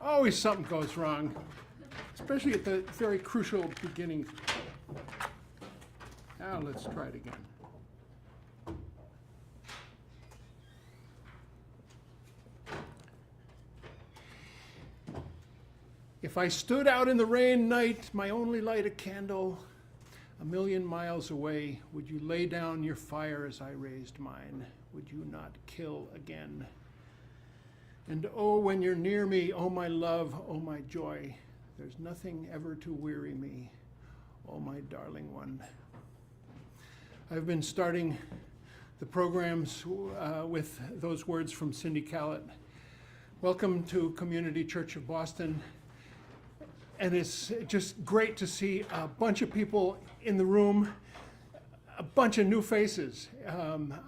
Always something goes wrong, especially at the very crucial beginning. Now let's try it again. If I stood out in the rain night, my only light a candle, a million miles away, would you lay down your fire as I raised mine? Would you not kill again? And oh, when you're near me, oh my love, oh my joy, there's nothing ever to weary me, oh my darling one. I've been starting the programs with those words from Cindy Callett. Welcome to Community Church of Boston. And it's just great to see a bunch of people in the room, a bunch of new faces.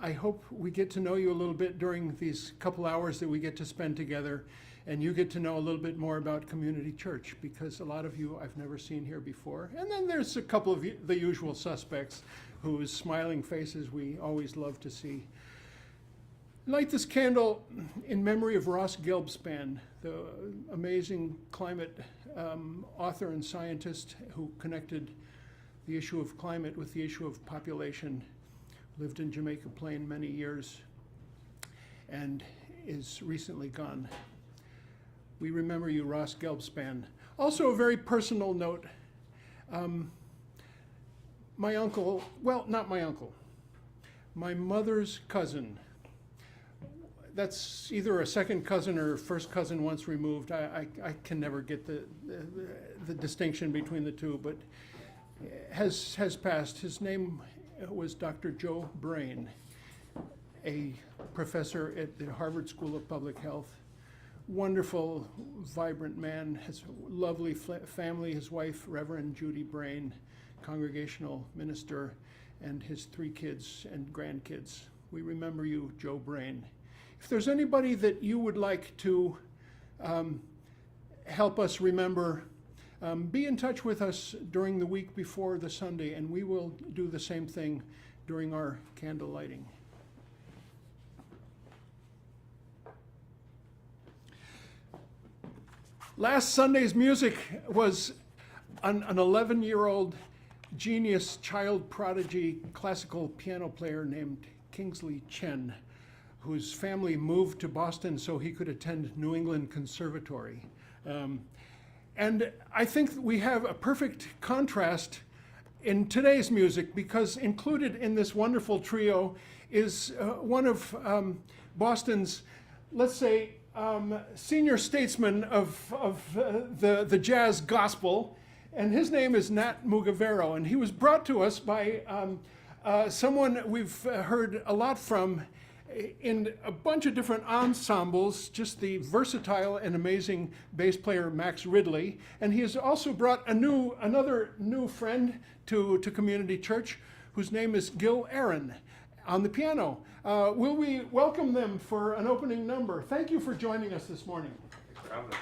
I hope we get to know you a little bit during these couple hours that we get to spend together, and you get to know a little bit more about Community Church, because a lot of you I've never seen here before. And then there's a couple of the usual suspects whose smiling faces we always love to see. Light this candle in memory of Ross Gelbspan, the amazing climate author and scientist who connected the issue of climate with the issue of population, lived in Jamaica Plain many years, and is recently gone. We remember you, Ross Gelbspan. Also, a very personal note. My uncle, well, not my uncle, my mother's cousin, that's either a second cousin or first cousin once removed. I can never get the distinction between the two, but has passed. His name was Dr. Joe Brain, a professor at the Harvard School of Public Health. Wonderful, vibrant man, has a lovely family, his wife, Reverend Judy Brain, congregational minister, and his 3 kids and grandkids. We remember you, Joe Brain. If there's anybody that you would like to help us remember, be in touch with us during the week before the Sunday, and we will do the same thing during our candle lighting. Last Sunday's music was an 11-year-old genius child prodigy classical piano player named Kingsley Chen, whose family moved to Boston so he could attend New England Conservatory. And I think we have a perfect contrast in today's music, because included in this wonderful trio is one of Boston's, let's say, senior statesman of the jazz gospel, and his name is Nat Mugavero, and he was brought to us by someone we've heard a lot from in a bunch of different ensembles, just the versatile and amazing bass player Max Ridley. And he has also brought another new friend to Community Church, whose name is Gil Aaron, on the piano. Will we welcome them for an opening number? Thank you for joining us this morning. Thanks for having us.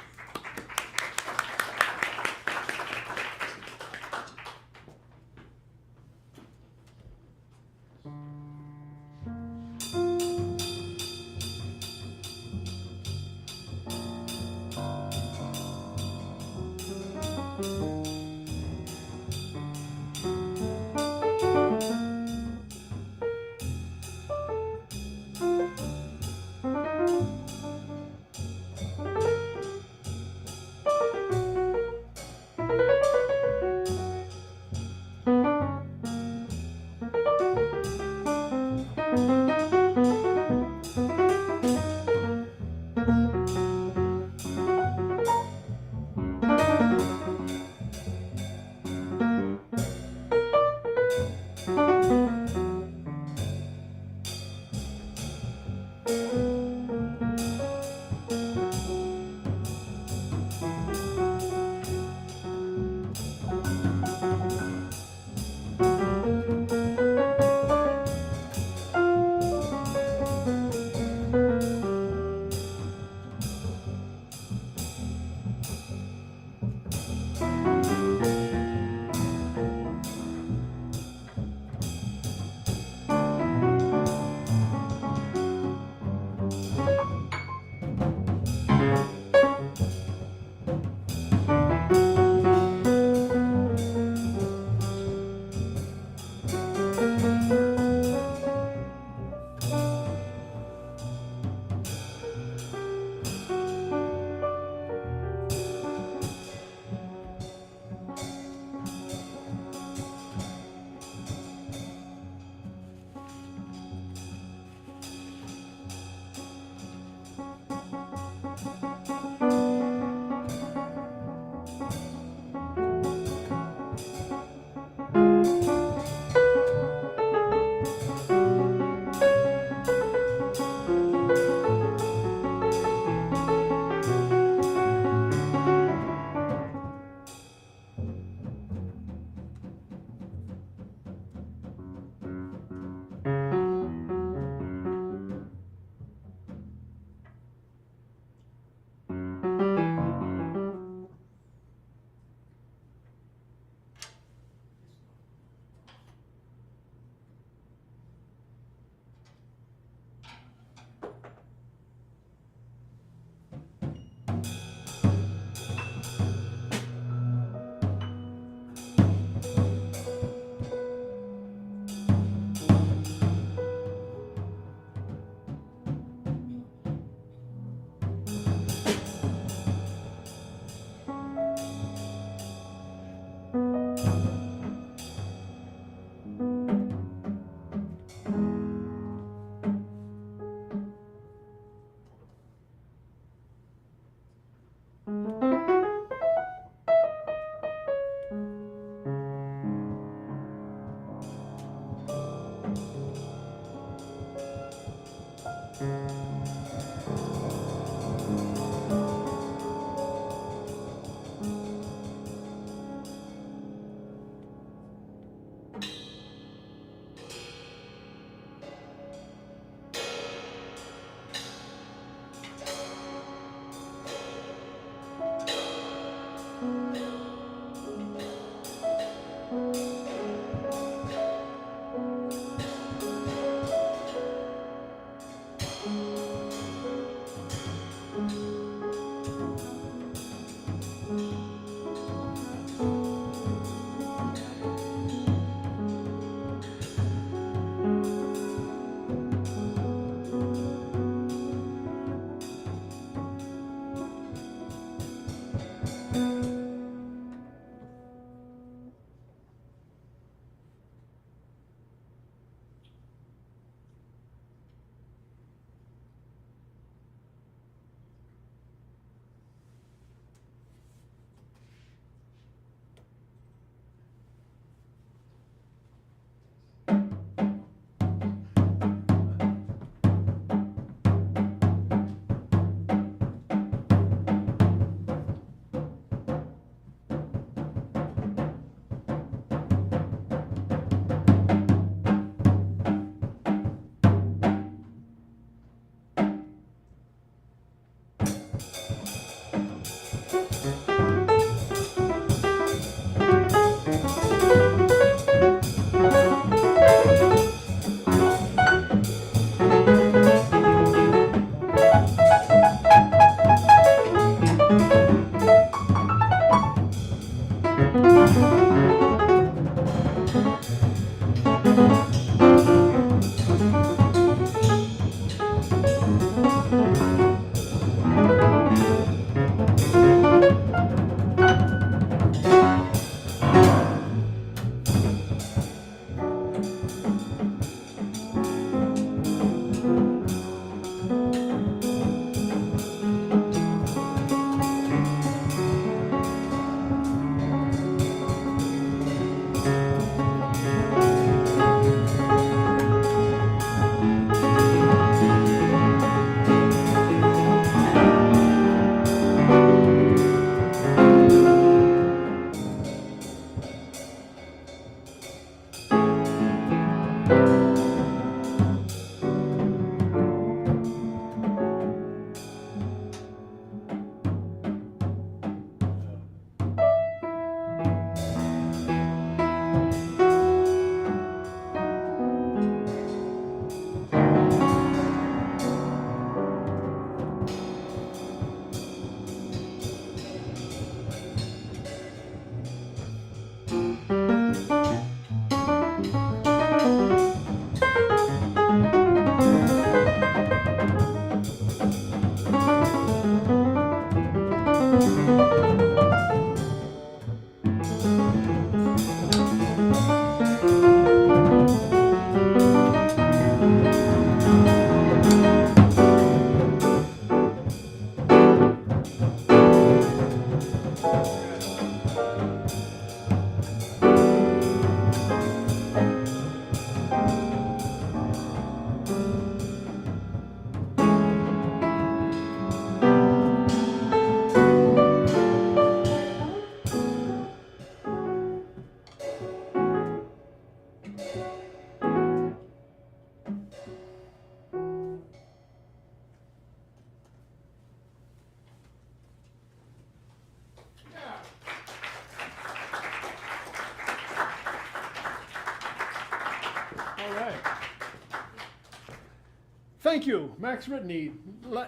thank you, Max Ritney,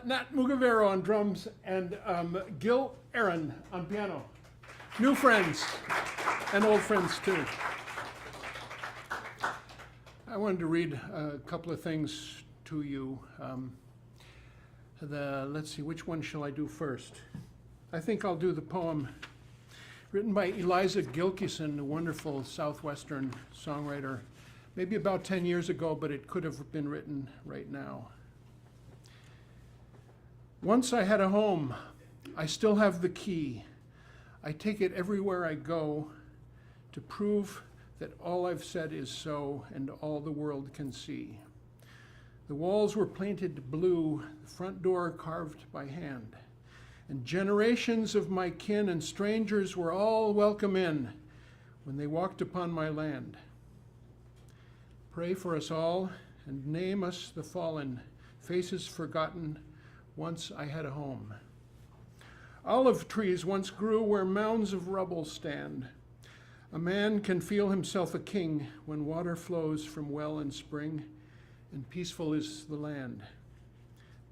Nat Mugavero on drums, and Gil Aaron on piano. New friends, and old friends too. I wanted to read a couple of things to you. Let's see, which one shall I do first? I think I'll do the poem written by Eliza Gilkyson, a wonderful Southwestern songwriter, maybe about 10 years ago, but it could have been written right now. Once I had a home. I still have the key. I take it everywhere I go to prove that all I've said is so and all the world can see. The walls were painted blue, the front door carved by hand. And generations of my kin and strangers were all welcome in when they walked upon my land. Pray for us all and name us the fallen, faces forgotten, once I had a home. Olive trees once grew where mounds of rubble stand. A man can feel himself a king when water flows from well and spring, and peaceful is the land.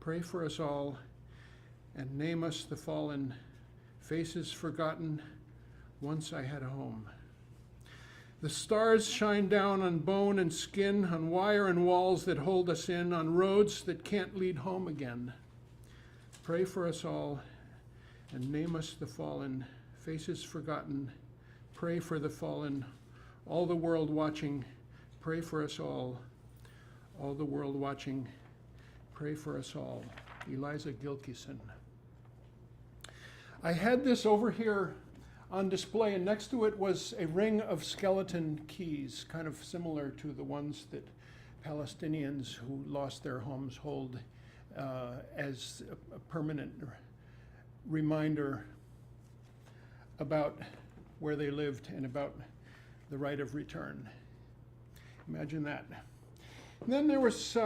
Pray for us all and name us the fallen, faces forgotten, once I had a home. The stars shine down on bone and skin, on wire and walls that hold us in, on roads that can't lead home again. Pray for us all and name us the fallen, faces forgotten. Pray for the fallen, all the world watching. Pray for us all the world watching. Pray for us all. Eliza Gilkyson. I had this over here on display, and next to it was a ring of skeleton keys, kind of similar to the ones that Palestinians who lost their homes hold as a permanent reminder about where they lived and about the right of return. Imagine that. And then there was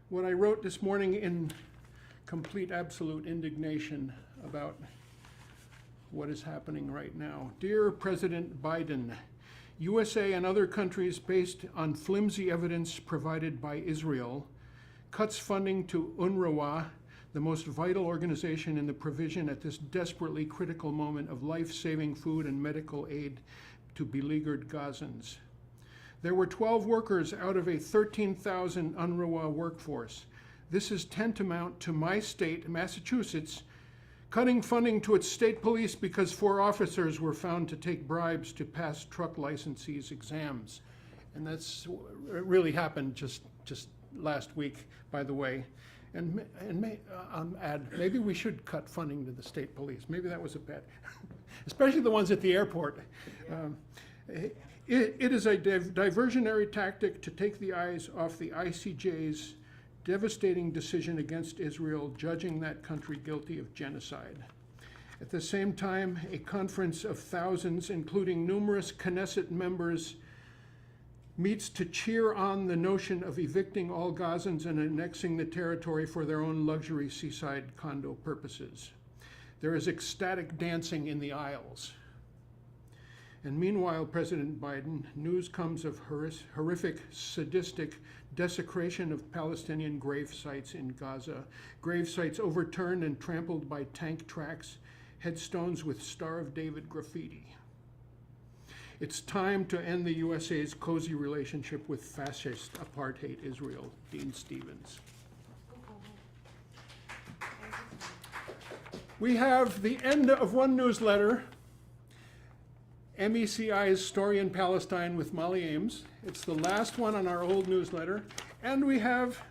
what I wrote this morning in complete, absolute indignation about what is happening right now. Dear President Biden, USA and other countries, based on flimsy evidence provided by Israel, cuts funding to UNRWA, the most vital organization in the provision at this desperately critical moment of life-saving food and medical aid to beleaguered Gazans. There were 12 workers out of a 13,000 UNRWA workforce. This is tantamount to my state, Massachusetts, cutting funding to its state police because 4 officers were found to take bribes to pass truck licensees' exams. And that's it really happened just last week, by the way. And maybe we should cut funding to the state police. Maybe that was a bad, especially the ones at the airport. It is a diversionary tactic to take the eyes off the ICJ's devastating decision against Israel, judging that country guilty of genocide. At the same time, a conference of thousands, including numerous Knesset members, meets to cheer on the notion of evicting all Gazans and annexing the territory for their own luxury seaside condo purposes. There is ecstatic dancing in the aisles. And meanwhile, President Biden, news comes of horrific, sadistic desecration of Palestinian grave sites in Gaza, grave sites overturned and trampled by tank tracks, headstones with Star of David graffiti. It's time to end the USA's cozy relationship with fascist apartheid Israel. Dean Stevens. We have the end of one newsletter, MECI's Story in Palestine with Mollie Ames. It's the last one on our old newsletter. And we have,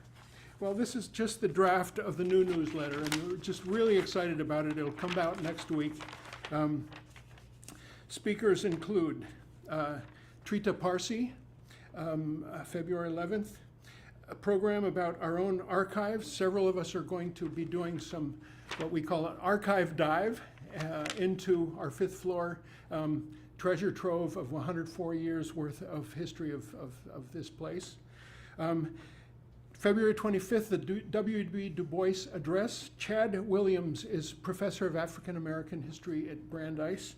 well, this is just the draft of the new newsletter, and we're just really excited about it. It'll come out next week. Speakers include Trita Parsi, February 11th, a program about our own archives. Several of us are going to be doing some, what we call an archive dive into our 5th floor treasure trove of 104 years worth of history of this place. February 25th, the W.B. Du Bois Address. Chad Williams is Professor of African American History at Brandeis.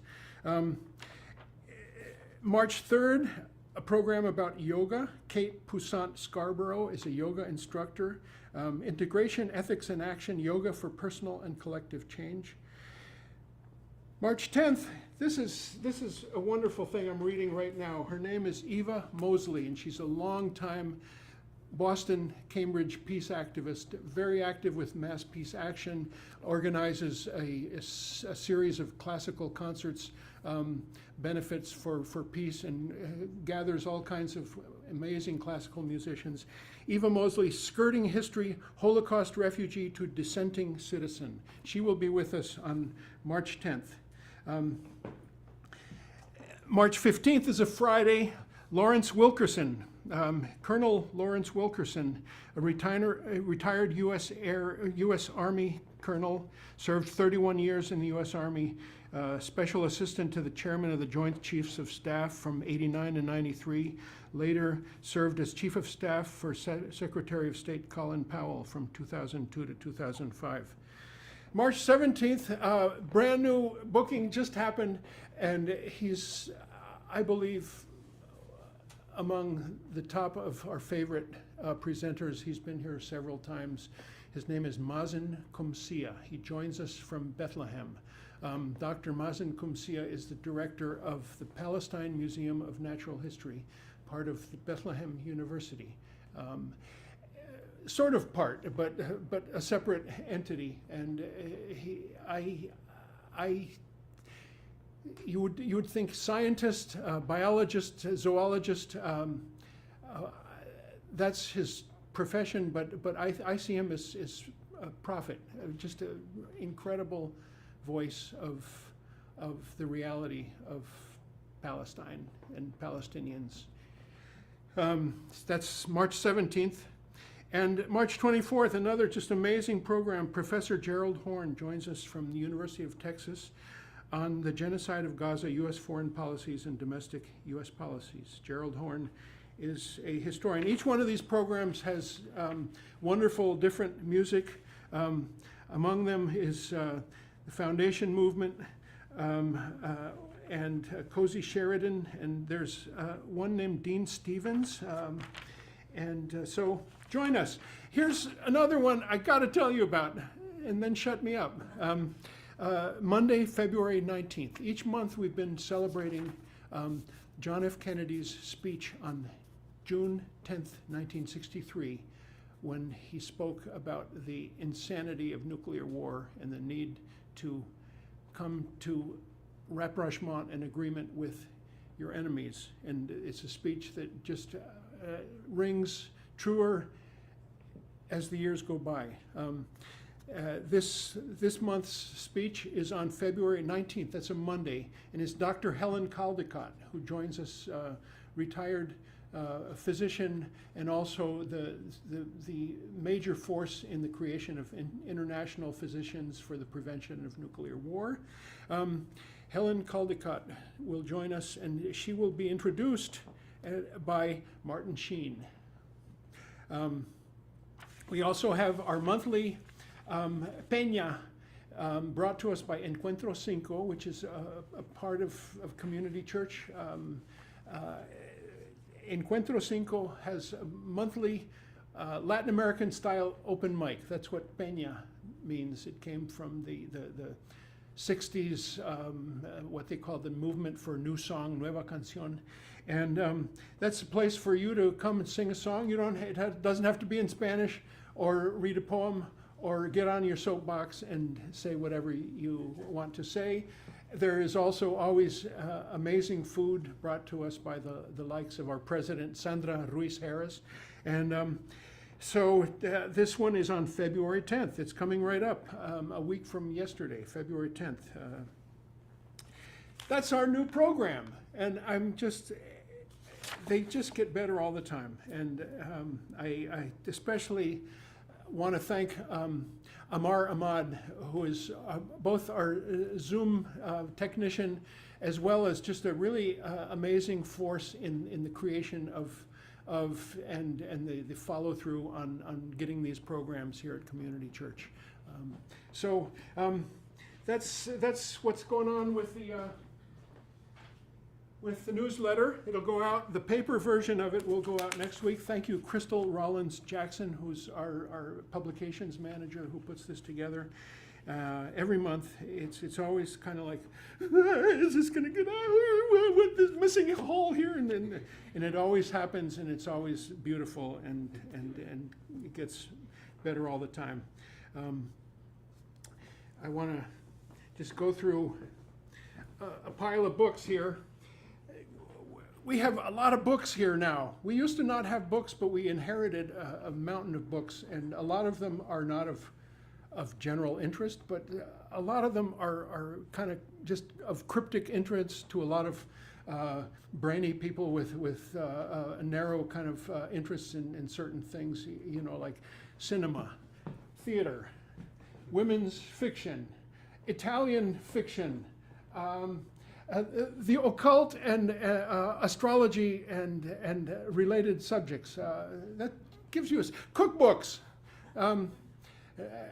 March 3rd, a program about yoga. Kate Poussant Scarborough is a yoga instructor. Integration, Ethics, and Action, Yoga for Personal and Collective Change. March 10th, this is a wonderful thing I'm reading right now. Her name is Eva Mosley, and she's a longtime Boston, Cambridge peace activist, very active with Mass Peace Action, organizes a series of classical concerts, benefits for peace, and gathers all kinds of amazing classical musicians. Eva Mosley, Skirting History, Holocaust Refugee to Dissenting Citizen. She will be with us on March 10th. March 15th is a Friday. Lawrence Wilkerson, Colonel Lawrence Wilkerson, a retired U.S. Army colonel, served 31 years in the U.S. Army, special assistant to the chairman of the Joint Chiefs of Staff from 89 to 93, later served as Chief of Staff for Secretary of State Colin Powell from 2002 to 2005. March 17th, brand new booking just happened, and he's, I believe, among the top of our favorite presenters. He's been here several times. His name is Mazen Kumsia. He joins us from Bethlehem. Dr. Mazen Kumsia is the director of the Palestine Museum of Natural History, part of the Bethlehem University. Sort of part, but a separate entity. And you would think scientist, biologist, zoologist. That's his profession, but I see him as a prophet, just an incredible voice of the reality of Palestine and Palestinians. That's March 17th. And March 24th, another just amazing program. Professor Gerald Horne joins us from the University of Texas on the genocide of Gaza, U.S. foreign policies and domestic U.S. policies. Gerald Horne is a historian. Each one of these programs has wonderful different music. Among them is the Foundation Movement and Cozy Sheridan, and there's one named Dean Stevens. So join us. Here's another one I got to tell you about, and then shut me up. Monday, February 19th. Each month we've been celebrating John F. Kennedy's speech on June 10th, 1963, when he spoke about the insanity of nuclear war and the need to come to rapprochement and agreement with your enemies. And it's a speech that just rings truer as the years go by. This month's speech is on February 19th. That's a Monday, and it's Dr. Helen Caldicott, who joins us, retired physician, and also the major force in the creation of international physicians for the prevention of nuclear war. Helen Caldicott will join us, and she will be introduced by Martin Sheen. We also have our monthly Peña, brought to us by Encuentro Cinco, which is a part of community church. Encuentro Cinco has a monthly Latin American style open mic. That's what Peña means. It came from the 60s, what they call the movement for new song, Nueva Canción. And that's a place for you to come and sing a song. It doesn't have to be in Spanish, or read a poem, or get on your soapbox and say whatever you want to say. There is also always amazing food brought to us by the likes of our president, Sandra Ruiz Harris. And so this one is on February 10th. It's coming right up, a week from yesterday, February 10th. That's our new program. And they just get better all the time. And I especially want to thank Amar Ahmad, who is both our Zoom technician, as well as just a really amazing force in the creation and the follow through on getting these programs here at Community Church. That's what's going on with the with the newsletter. It'll go out, the paper version of it will go out next week. Thank you, Crystal Rollins Jackson, who's our publications manager who puts this together. Every month, it's always kind of like, is this going to get out? What this missing a hole here? And it always happens, and it's always beautiful, and it gets better all the time. I want to just go through a pile of books here. We have a lot of books here now. We used to not have books, but we inherited a mountain of books, and a lot of them are not of general interest, but a lot of them are kind of just of cryptic interest to a lot of brainy people with a narrow kind of interests in certain things, you know, like cinema, theater, women's fiction, Italian fiction, the occult and astrology and related subjects. That gives you cookbooks.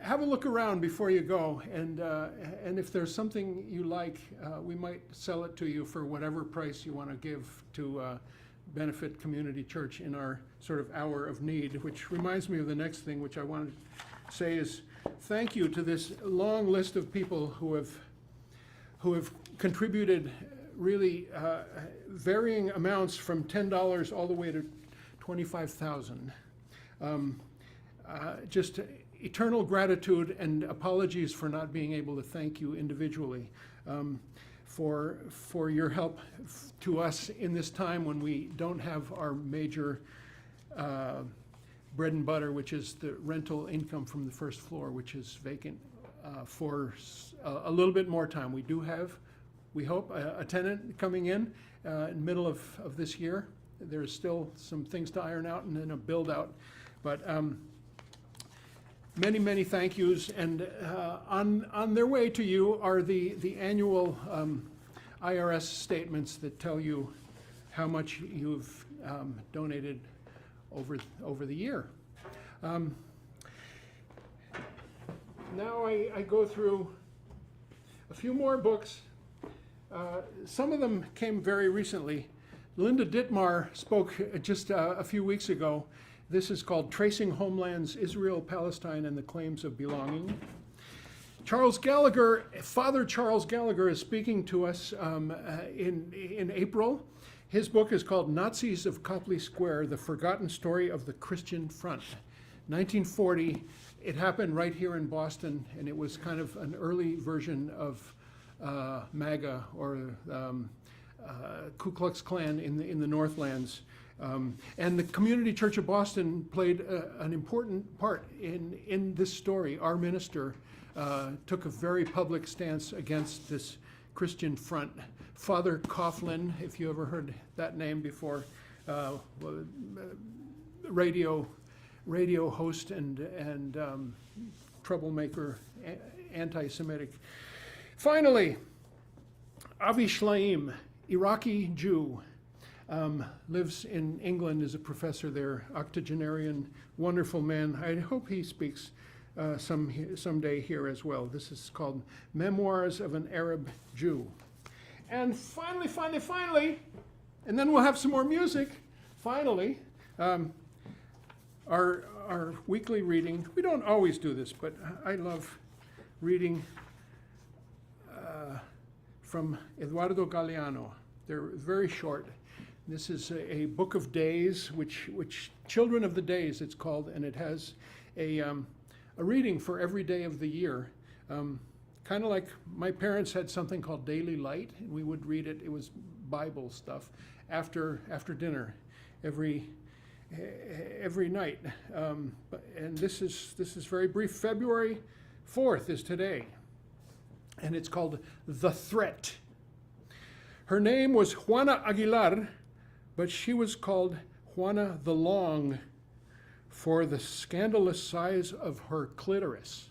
Have a look around before you go, and if there's something you like, we might sell it to you for whatever price you want to give to benefit Community Church in our sort of hour of need, which reminds me of the next thing, which I want to say is thank you to this long list of people who have contributed really varying amounts from $10 all the way to $25,000. Just eternal gratitude and apologies for not being able to thank you individually for your help to us in this time when we don't have our major bread and butter, which is the rental income from the first floor, which is vacant for a little bit more time. We do have, we hope, a tenant coming in the middle of this year. There's still some things to iron out and then a build out, but many, many thank yous, and on their way to you are the annual IRS statements that tell you how much you've donated over the year. Now I go through a few more books. Some of them came very recently. Linda Dittmar spoke just a few weeks ago. This is called Tracing Homelands, Israel, Palestine, and the Claims of Belonging. Charles Gallagher, Father Charles Gallagher, is speaking to us in April. His book is called Nazis of Copley Square, The Forgotten Story of the Christian Front. 1940, it happened right here in Boston, and it was kind of an early version of MAGA or Ku Klux Klan in the Northlands. And the Community Church of Boston played an important part in this story. Our minister took a very public stance against this Christian front. Father Coughlin, if you ever heard that name before, radio host and troublemaker, anti-Semitic. Finally, Avi Shlaim, Iraqi Jew. Lives in England, is a professor there, octogenarian, wonderful man. I hope he speaks someday here as well. This is called Memoirs of an Arab Jew. And finally, and then we'll have some more music. Finally, our weekly reading. We don't always do this, but I love reading from Eduardo Galeano. They're very short. This is a book of days, which Children of the Days it's called, and it has a reading for every day of the year. Kind of like my parents had something called Daily Light, and we would read it. It was Bible stuff after dinner every night. And this is very brief. February 4th is today, and it's called The Threat. Her name was Juana Aguilar, but she was called Juana the Long for the scandalous size of her clitoris.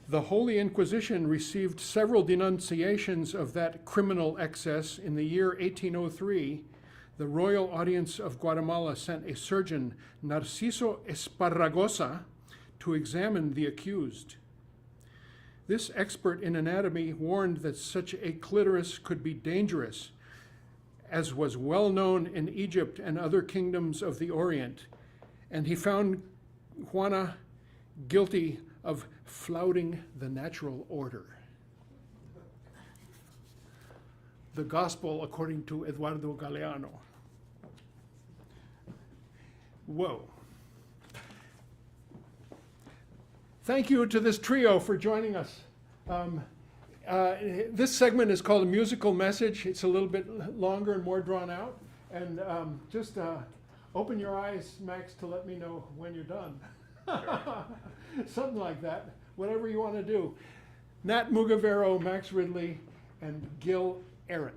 The Holy Inquisition received several denunciations of that criminal excess. In the year 1803, the Royal Audience of Guatemala sent a surgeon, Narciso Esparragosa, to examine the accused. This expert in anatomy warned that such a clitoris could be dangerous, as was well known in Egypt and other kingdoms of the Orient, and he found Juana guilty of flouting the natural order. The Gospel according to Eduardo Galeano. Whoa. Thank you to this trio for joining us. This segment is called a musical message. It's a little bit longer and more drawn out. And just open your eyes, Max, to let me know when you're done. Something like that, whatever you want to do. Nat Mugavero, Max Ridley, and Gil Aaron.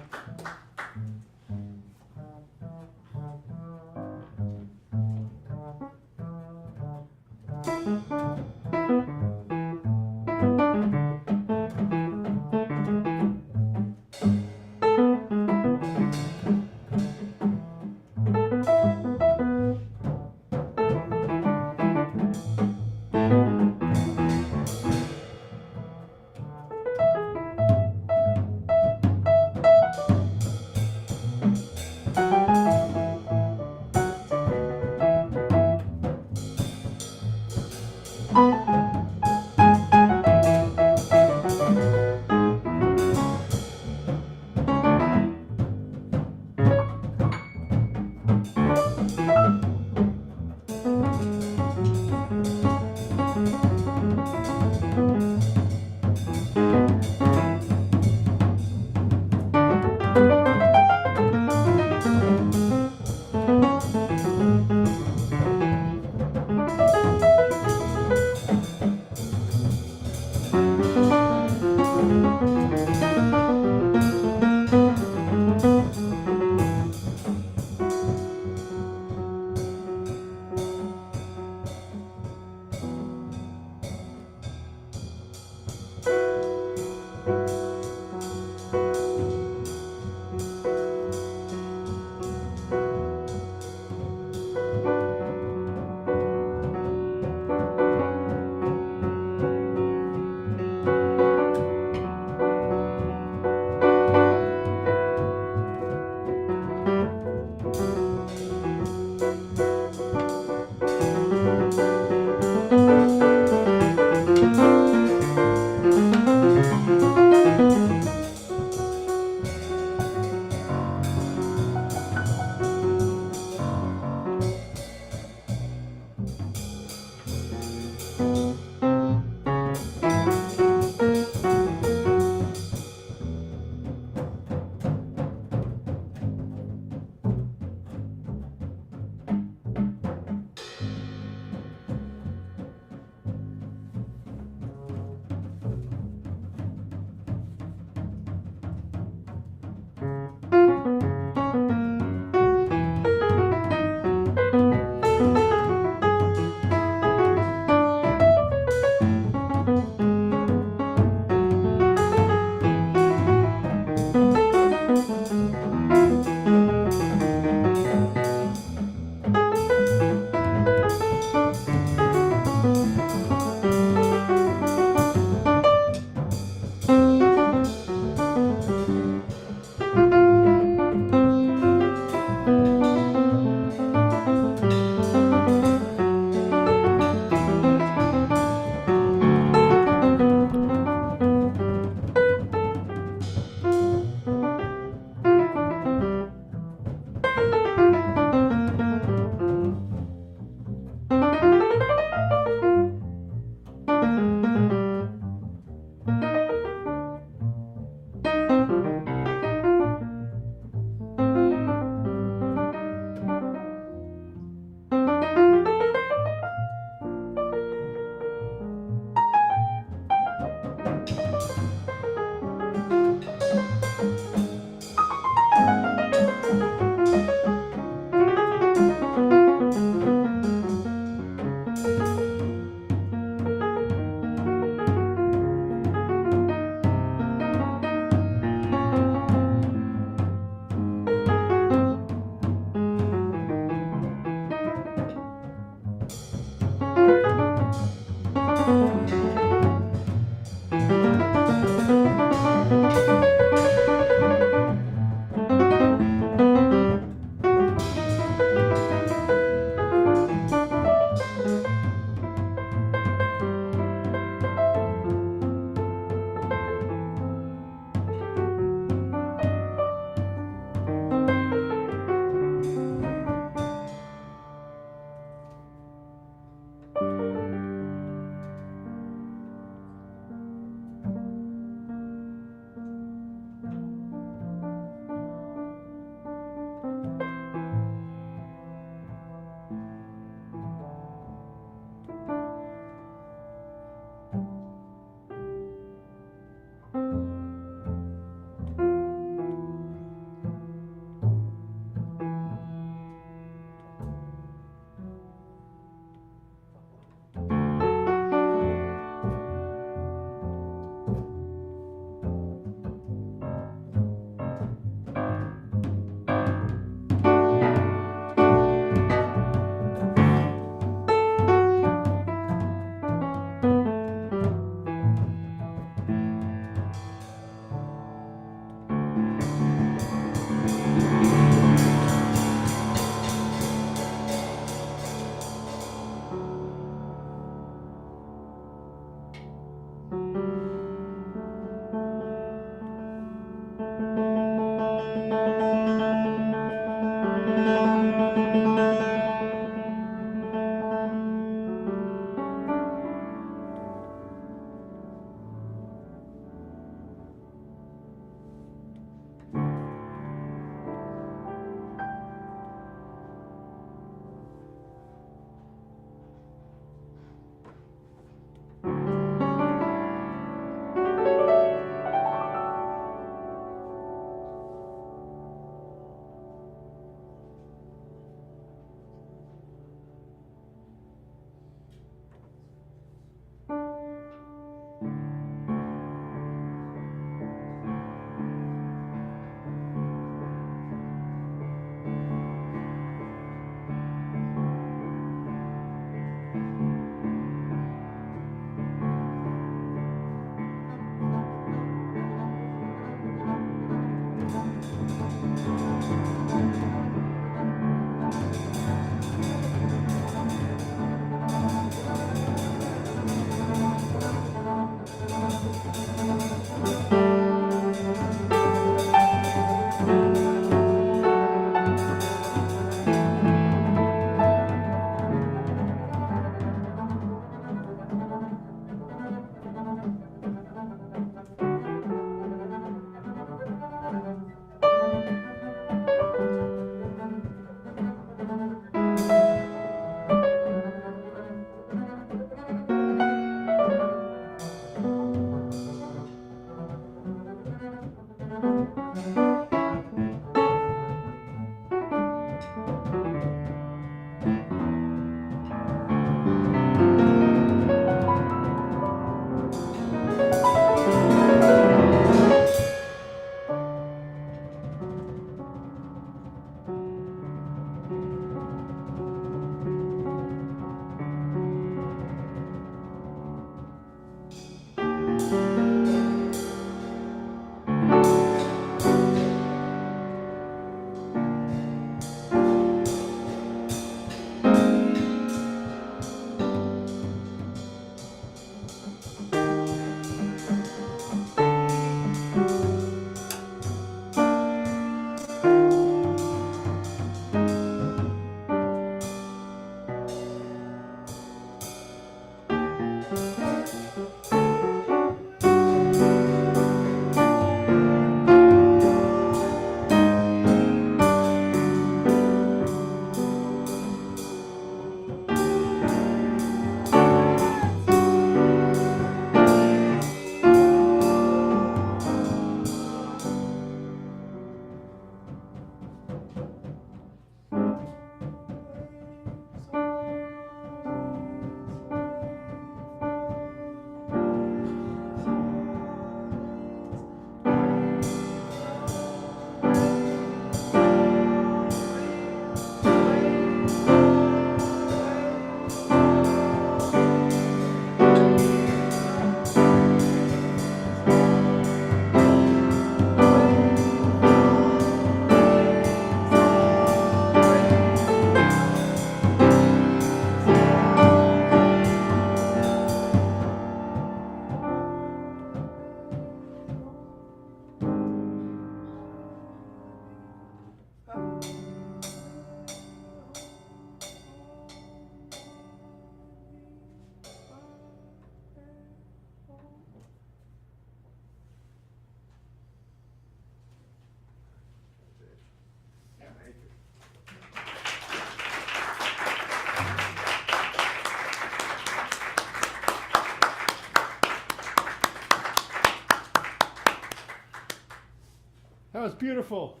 That was beautiful.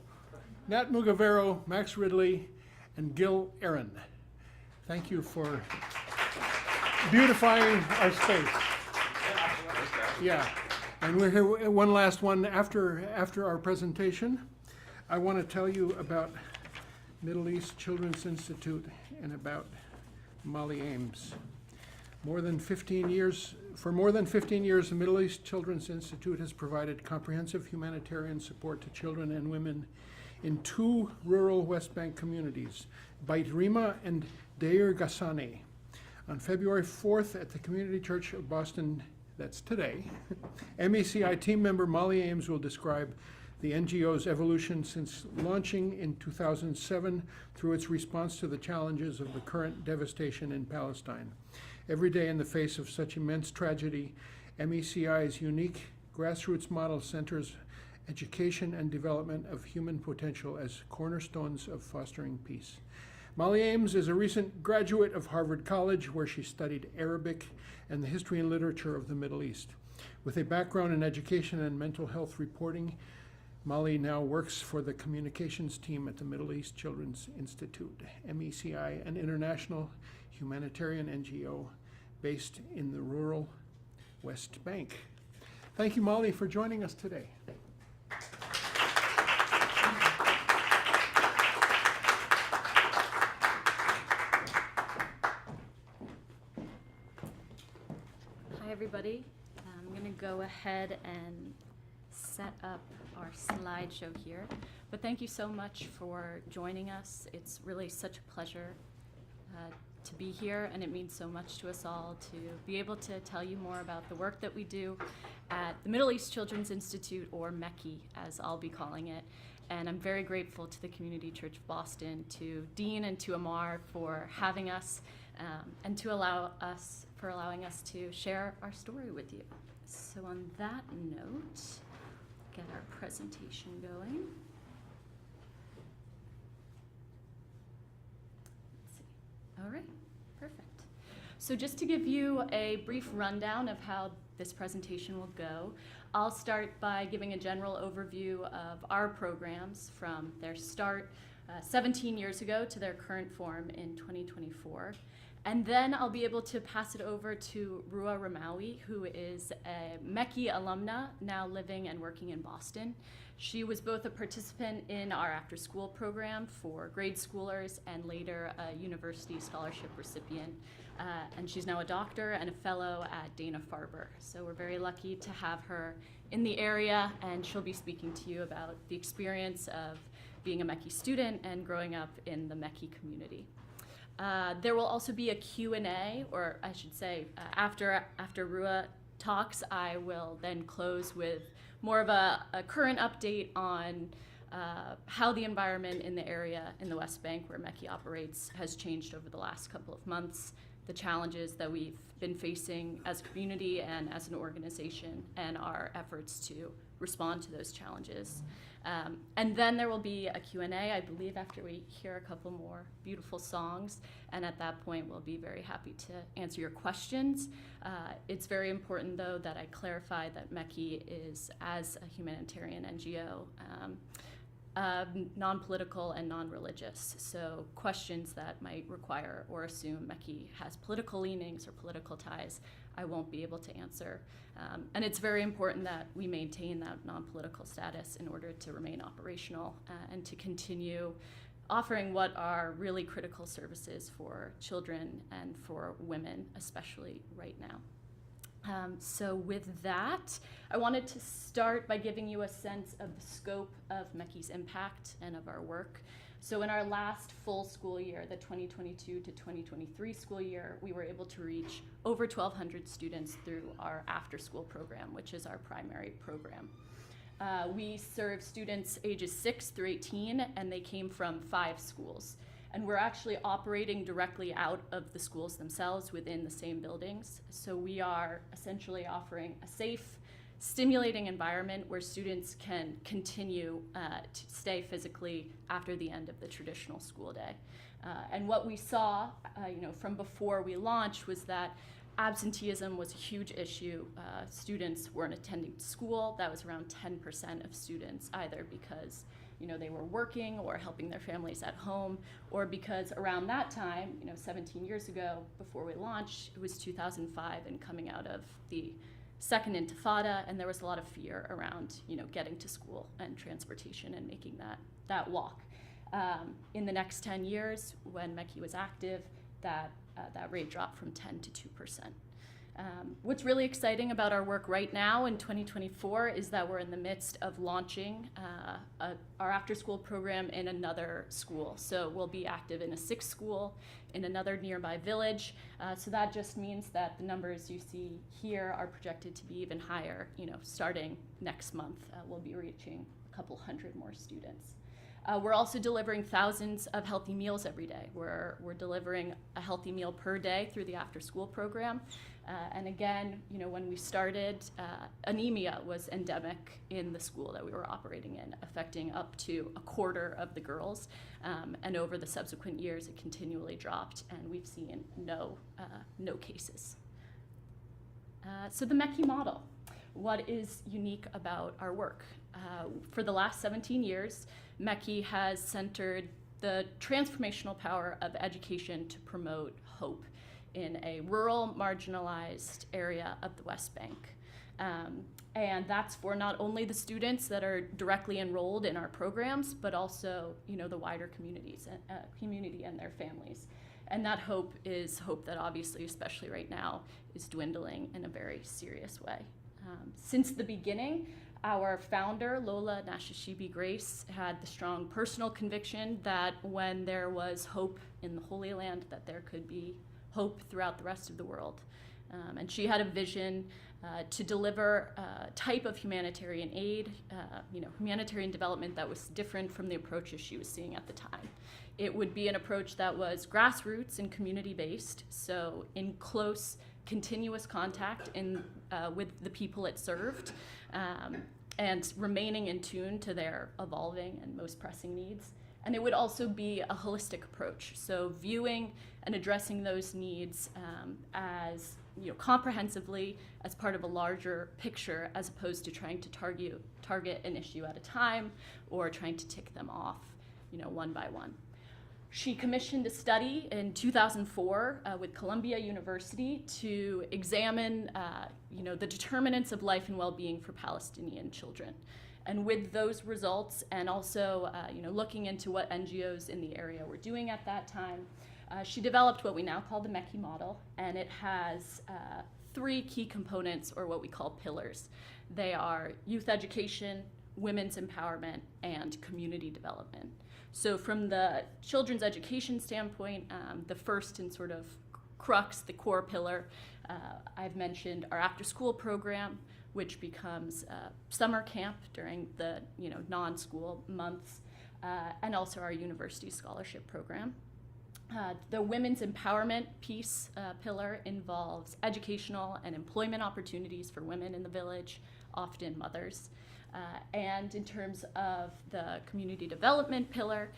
Nat Mugavero, Max Ridley, and Gil Aaron. Thank you for beautifying our space. Yeah, and we're here one last one after our presentation. I want to tell you about Middle East Children's Institute and about Mollie Ames. For more than 15 years, the Middle East Children's Institute has provided comprehensive humanitarian support to children and women in 2 rural West Bank communities, Beit Rima and Deir Ghassaneh. On February 4th at the Community Church of Boston, that's today, MECI team member Mollie Ames will describe the NGO's evolution since launching in 2007 through its response to the challenges of the current devastation in Palestine. Every day in the face of such immense tragedy, MECI's unique grassroots model centers education and development of human potential as cornerstones of fostering peace. Mollie Ames is a recent graduate of Harvard College, where she studied Arabic and the history and literature of the Middle East. With a background in education and mental health reporting, Mollie now works for the communications team at the Middle East Children's Institute, MECI, an international humanitarian NGO based in the rural West Bank. Thank you, Mollie, for joining us today. Hi, everybody. I'm going to go ahead and set up our slideshow here. But thank you so much for joining us. It's really such a pleasure to be here, and it means so much to us all to be able to tell you more about the work that we do at the Middle East Children's Institute, or MECI, as I'll be calling it. And I'm very grateful to the Community Church of Boston, to Dean and to Amar for having us, and for allowing us to share our story with you. So on that note, get our presentation going. Let's see. All right, perfect. So just to give you a brief rundown of how this presentation will go, I'll start by giving a general overview of our programs from their start 17 years ago to their current form in 2024. And then I'll be able to pass it over to Rua Ramawi, who is a MECI alumna now living and working in Boston. She was both a participant in our after-school program for grade schoolers and later a university scholarship recipient. And she's now a doctor and a fellow at Dana-Farber. So we're very lucky to have her in the area, and she'll be speaking to you about the experience of being a MECI student and growing up in the MECI community. There will also be a Q&A, or I should say, after Rua talks, I will then close with more of a current update on how the environment in the area in the West Bank where MECI operates has changed over the last couple of months, the challenges that we've been facing as a community and as an organization, and our efforts to respond to those challenges. And then there will be a Q&A, I believe, after we hear a couple more beautiful songs. And at that point, we'll be very happy to answer your questions. It's very important, though, that I clarify that MECI is, as a humanitarian NGO, non-political and non-religious. So questions that might require or assume MECI has political leanings or political ties, I won't be able to answer. And it's very important that we maintain that non-political status in order to remain operational and to continue offering what are really critical services for children and for women, especially right now. So with that, I wanted to start by giving you a sense of the scope of MECI's impact and of our work. So in our last full school year, the 2022 to 2023 school year, we were able to reach over 1,200 students through our after-school program, which is our primary program. We serve students ages 6 through 18, and they came from 5 schools. And we're actually operating directly out of the schools themselves within the same buildings. So we are essentially offering a safe, stimulating environment where students can continue to stay physically after the end of the traditional school day. And what we saw from before we launched was that absenteeism was a huge issue. Students weren't attending school. That was around 10% of students, either because they were working or helping their families at home, or because around that time, 17 years ago, before we launched, it was 2005 and coming out of the second intifada, and there was a lot of fear around, getting to school and transportation and making that walk. In the next 10 years, when MECI was active, that rate dropped from 10 to 2%. What's really exciting about our work right now in 2024 is that we're in the midst of launching our after-school program in another school. So we'll be active in a 6th school in another nearby village. So that just means that the numbers you see here are projected to be even higher. Starting next month, we'll be reaching a couple hundred more students. We're also delivering thousands of healthy meals every day. We're delivering a healthy meal per day through the after-school program. And again, when we started, anemia was endemic in the school that we were operating in, affecting up to a quarter of the girls. And over the subsequent years, it continually dropped, and we've seen no cases. So the MECI model. What is unique about our work? For the last 17 years, MECI has centered the transformational power of education to promote hope in a rural, marginalized area of the West Bank. And that's for not only the students that are directly enrolled in our programs, but also, the wider community and their families. And that hope is hope that obviously, especially right now, is dwindling in a very serious way. Since the beginning, Our founder, Lola Nashashibi Grace, had the strong personal conviction that when there was hope in the Holy Land, that there could be hope throughout the rest of the world. And she had a vision to deliver a type of humanitarian aid, humanitarian development that was different from the approaches she was seeing at the time. It would be an approach that was grassroots and community-based, so in close, continuous contact with the people it served, and remaining in tune to their evolving and most pressing needs. And it would also be a holistic approach, so viewing and addressing those needs as comprehensively as part of a larger picture, as opposed to trying to target an issue at a time or trying to tick them off, one by one. She commissioned a study in 2004 with Columbia University to examine, the determinants of life and well-being for Palestinian children. And with those results, and also, looking into what NGOs in the area were doing at that time, she developed what we now call the MECI model, and it has 3 key components, or what we call pillars. They are youth education, women's empowerment, and community development. So from the children's education standpoint, the first and sort of crux, the core pillar, I've mentioned our after-school program, which becomes summer camp during the non-school months, and also our university scholarship program. The women's empowerment piece pillar involves educational and employment opportunities for women in the village, often mothers. And in terms of the community development pillar,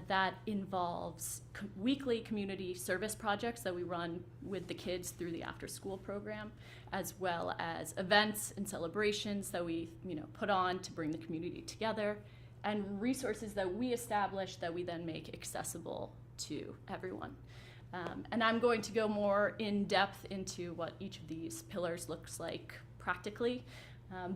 that involves weekly community service projects that we run with the kids through the after-school program, as well as events and celebrations that we put on to bring the community together, and resources that we establish that we then make accessible to everyone. And I'm going to go more in depth into what each of these pillars looks like practically.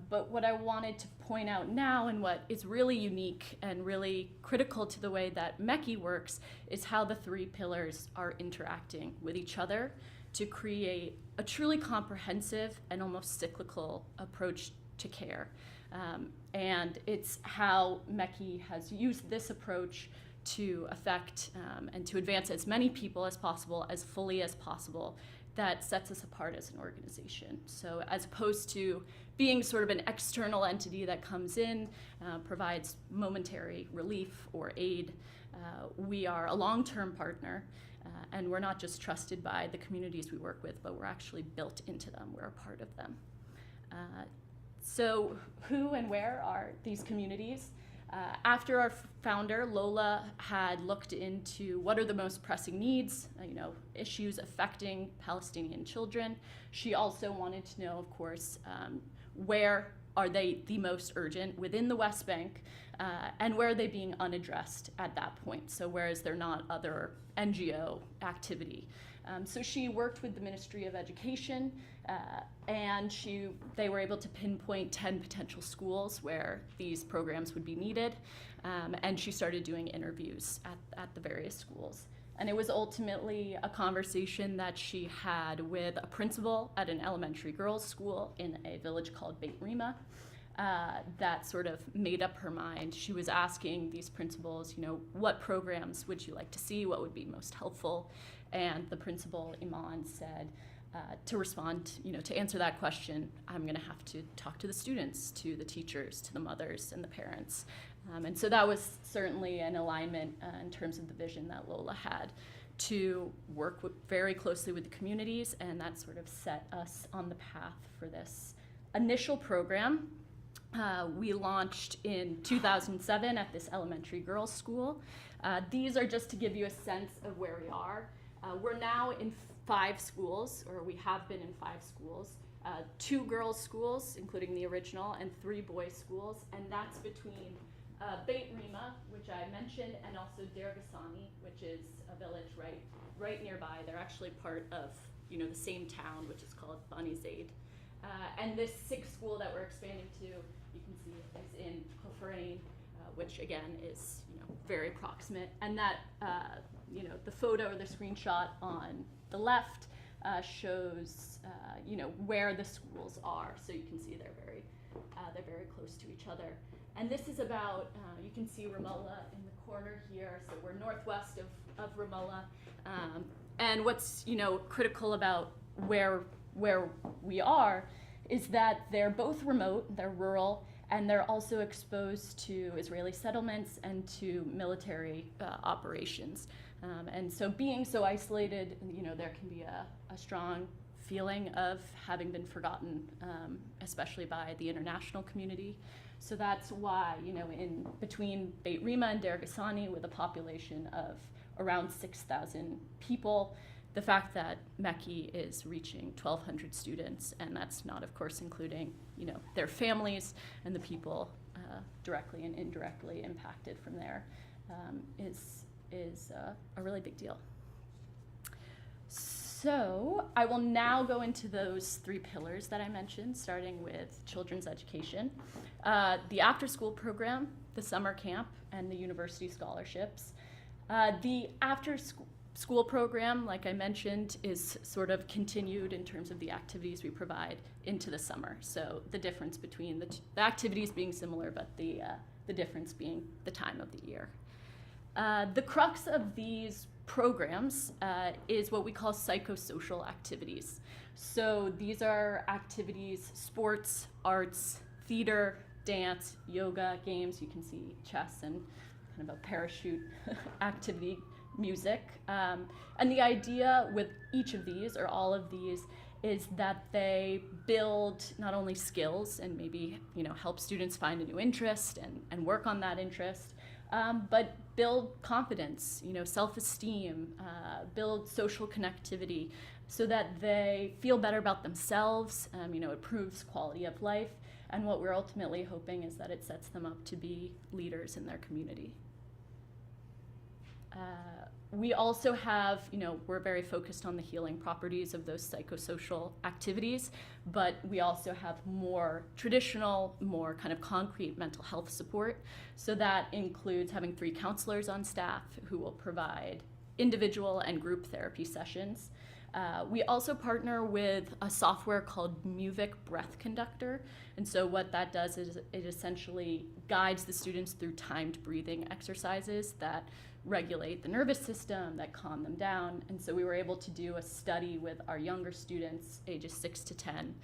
But what I wanted to point out now, and what is really unique and really critical to the way that MECI works, is how the 3 pillars are interacting with each other to create a truly comprehensive and almost cyclical approach to care. And it's how MECI has used this approach to affect and to advance as many people as possible, as fully as possible, that sets us apart as an organization. So as opposed to being sort of an external entity that comes in, provides momentary relief or aid, we are a long-term partner, and we're not just trusted by the communities we work with, but we're actually built into them. We're a part of them. So who and where are these communities? After our founder, Lola, had looked into what are the most pressing needs, issues affecting Palestinian children, she also wanted to know, of course, where are they the most urgent within the West Bank, and where are they being unaddressed at that point? So where is there not other NGO activity? So she worked with the Ministry of Education, and they were able to pinpoint 10 potential schools where these programs would be needed, and she started doing interviews at the various schools. And it was ultimately a conversation that she had with a principal at an elementary girls' school in a village called Beit Rima that sort of made up her mind. She was asking these principals, what programs would you like to see? What would be most helpful? And the principal, Iman, said, to respond, to answer that question, I'm going to have to talk to the students, to the teachers, to the mothers and the parents. And so that was certainly an alignment in terms of the vision that Lola had to work very closely with the communities, and that sort of set us on the path for this initial program. We launched in 2007 at this elementary girls' school. These are just to give you a sense of where we are. We're now in 5 schools, or we have been in 5 schools, 2 girls' schools, including the original, and 3 boys' schools, and that's between Beit Rima, which I mentioned, and also Deir, which is a village right nearby. They're actually part of the same town, which is called Bani Zaid. And this 6th school that we're expanding to, you can see, is in Hofrain, which again is very proximate. And that the photo or the screenshot on the left shows where the schools are. So you can see they're very close to each other. And this is about, you can see Ramallah in the corner here, so we're northwest of Ramallah. And what's critical about where we are is that they're both remote, they're rural, and they're also exposed to Israeli settlements and to military operations. And so being so isolated, there can be a strong feeling of having been forgotten, especially by the international community. So that's why, in between Beit Rima and Deir Ghassaneh, with a population of around 6,000 people, the fact that MECI is reaching 1,200 students, and that's not, of course, including, their families and the people directly and indirectly impacted from there, is a really big deal. So I will now go into those 3 pillars that I mentioned, starting with children's education, the after-school program, the summer camp, and the university scholarships. The after-school program, like I mentioned, is sort of continued in terms of the activities we provide into the summer. So the difference between the activities being similar, but the difference being the time of the year. The crux of these programs is what we call psychosocial activities. So these are activities, sports, arts, theater, dance, yoga, games. You can see chess and kind of a parachute activity, music. And the idea with each of these, or all of these, is that they build not only skills and maybe help students find a new interest and work on that interest, but build confidence, self-esteem, build social connectivity so that they feel better about themselves, it improves quality of life, and what we're ultimately hoping is that it sets them up to be leaders in their community. We also have, we're very focused on the healing properties of those psychosocial activities, but we also have more traditional, more kind of concrete mental health support. So that includes having 3 counselors on staff who will provide individual and group therapy sessions. We also partner with a software called Muvik Breath Conductor. And so what that does is it essentially guides the students through timed breathing exercises that regulate the nervous system, that calm them down. And so we were able to do a study with our younger students, ages 6 to 10,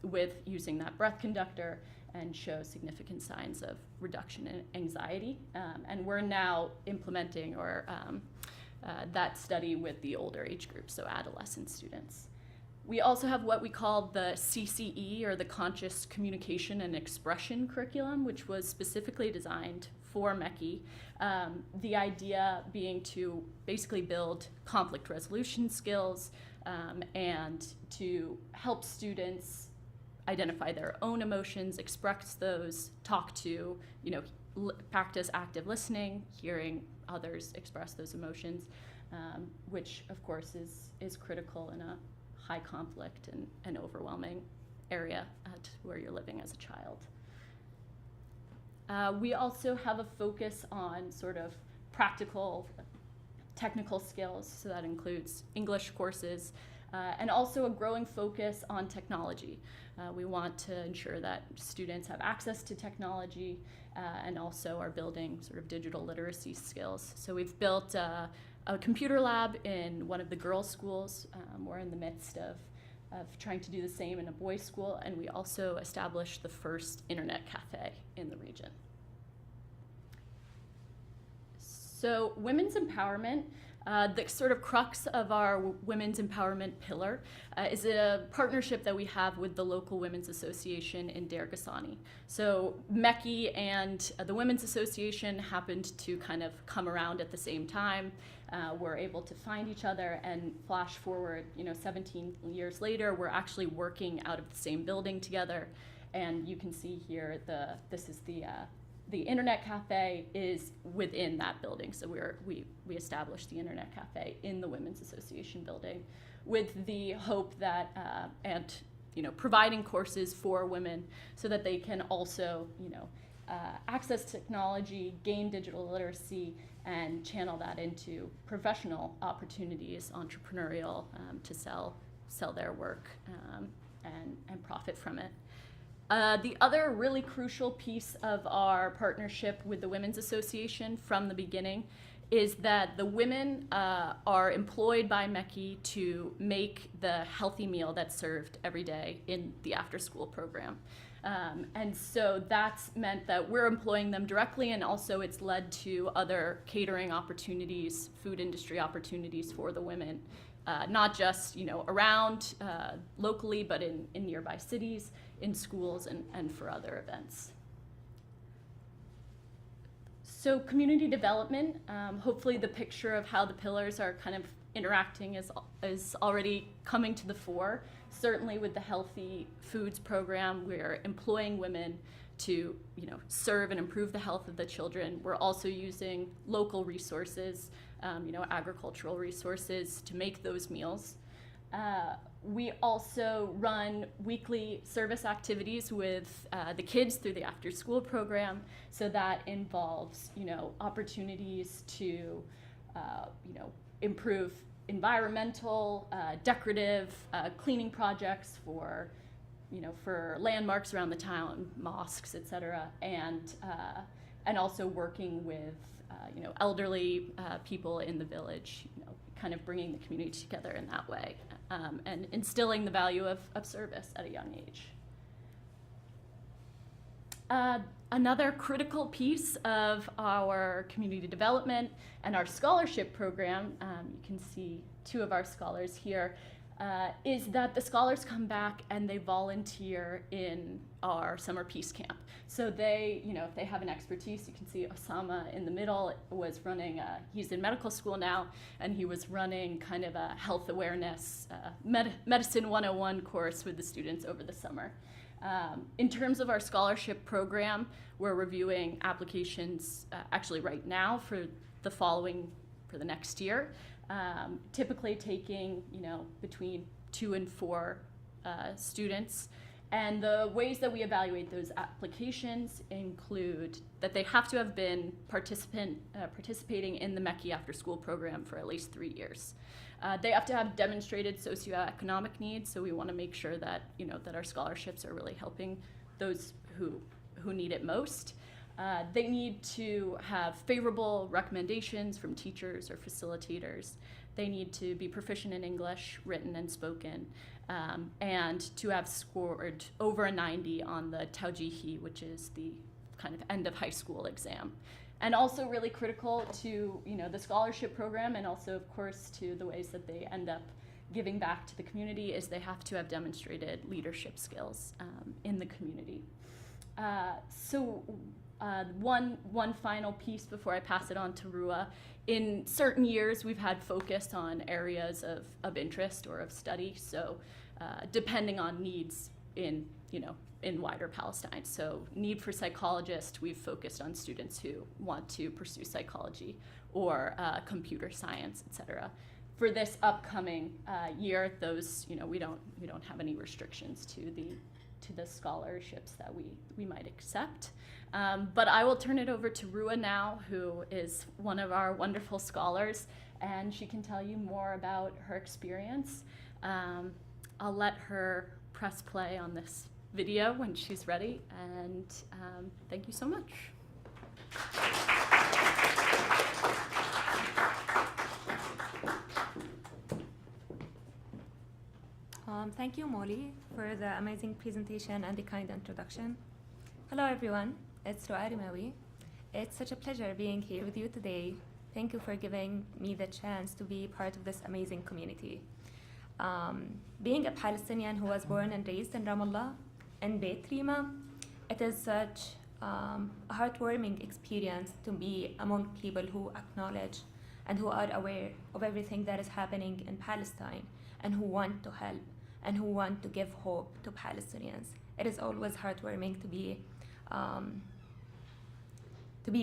with using that breath conductor, and show significant signs of reduction in anxiety. And we're now implementing that study with the older age group, so adolescent students. We also have what we call the CCE, or the Conscious Communication and Expression curriculum, which was specifically designed for MECI. The idea being to basically build conflict resolution skills and to help students identify their own emotions, express those, talk to, practice active listening, hearing others express those emotions, which of course is critical in a high conflict and overwhelming area where you're living as a child. We also have a focus on sort of practical, technical skills, so that includes English courses, and also a growing focus on technology. We want to ensure that students have access to technology and also are building sort of digital literacy skills. So we've built a computer lab in one of the girls' schools. We're in the midst of trying to do the same in a boys' school, and we also established the first internet cafe in the region. So women's empowerment, the sort of crux of our women's empowerment pillar is a partnership that we have with the local women's association in Deir Ghassaneh. So MECI and the Women's Association happened to kind of come around at the same time. We're able to find each other, and flash forward, 17 years later, we're actually working out of the same building together. And you can see here, this is the internet cafe is within that building. So we established the internet cafe in the Women's Association building with the hope that, and providing courses for women so that they can also, access technology, gain digital literacy, and channel that into professional opportunities, entrepreneurial, to sell their work and profit from it. The other really crucial piece of our partnership with the Women's Association from the beginning is that the women are employed by MECI to make the healthy meal that's served every day in the after-school program. And so that's meant that we're employing them directly, and also it's led to other catering opportunities, food industry opportunities for the women, not just around locally, but in nearby cities, in schools, and for other events. So community development, hopefully the picture of how the pillars are kind of interacting is already coming to the fore. Certainly with the Healthy Foods program, we're employing women to serve and improve the health of the children. We're also using local resources, agricultural resources to make those meals. We also run weekly service activities with the kids through the after-school program. So that involves, opportunities to, improve environmental, decorative, cleaning projects for landmarks around the town, mosques, et cetera, and also working with, elderly people in the village, kind of bringing the community together in that way, and instilling the value of service at a young age. Another critical piece of our community development and our scholarship program, you can see two of our scholars here, is that the scholars come back and they volunteer in our summer peace camp. So they, if they have an expertise, you can see Osama in the middle was running, he's in medical school now, and he was running kind of a health awareness, medicine 101 course with the students over the summer. In terms of our scholarship program, we're reviewing applications actually right now for the next year, typically taking between 2 and 4 students. And the ways that we evaluate those applications include that they have to have been participating in the MECI after-school program for at least 3 years. They have to have demonstrated socioeconomic needs, so we want to make sure that that our scholarships are really helping those who need it most. They need to have favorable recommendations from teachers or facilitators. They need to be proficient in English, written and spoken, and to have scored over a 90 on the Tawjihi, which is the kind of end of high school exam. And also really critical to the scholarship program, and also of course to the ways that they end up giving back to the community, is they have to have demonstrated leadership skills in the community. One final piece before I pass it on to Rua. In certain years, we've had focus on areas of interest or of study. So depending on needs in wider Palestine. So need for psychologists, we've focused on students who want to pursue psychology or computer science, et cetera. For this upcoming year, those, we don't have any restrictions to the scholarships that we might accept. But I will turn it over to Rua now, who is one of our wonderful scholars, and she can tell you more about her experience. I'll let her press play on this video when she's ready, and thank you so much. Thank you, Mollie, for the amazing presentation and the kind introduction. Hello, everyone. It's Rima. It's such a pleasure being here with you today. Thank you for giving me the chance to be part of this amazing community. Being a Palestinian who was born and raised in Ramallah, in Beit, Rima, it is such a heartwarming experience to be among people who acknowledge and who are aware of everything that is happening in Palestine, and who want to help and who want to give hope to Palestinians. It is always heartwarming to be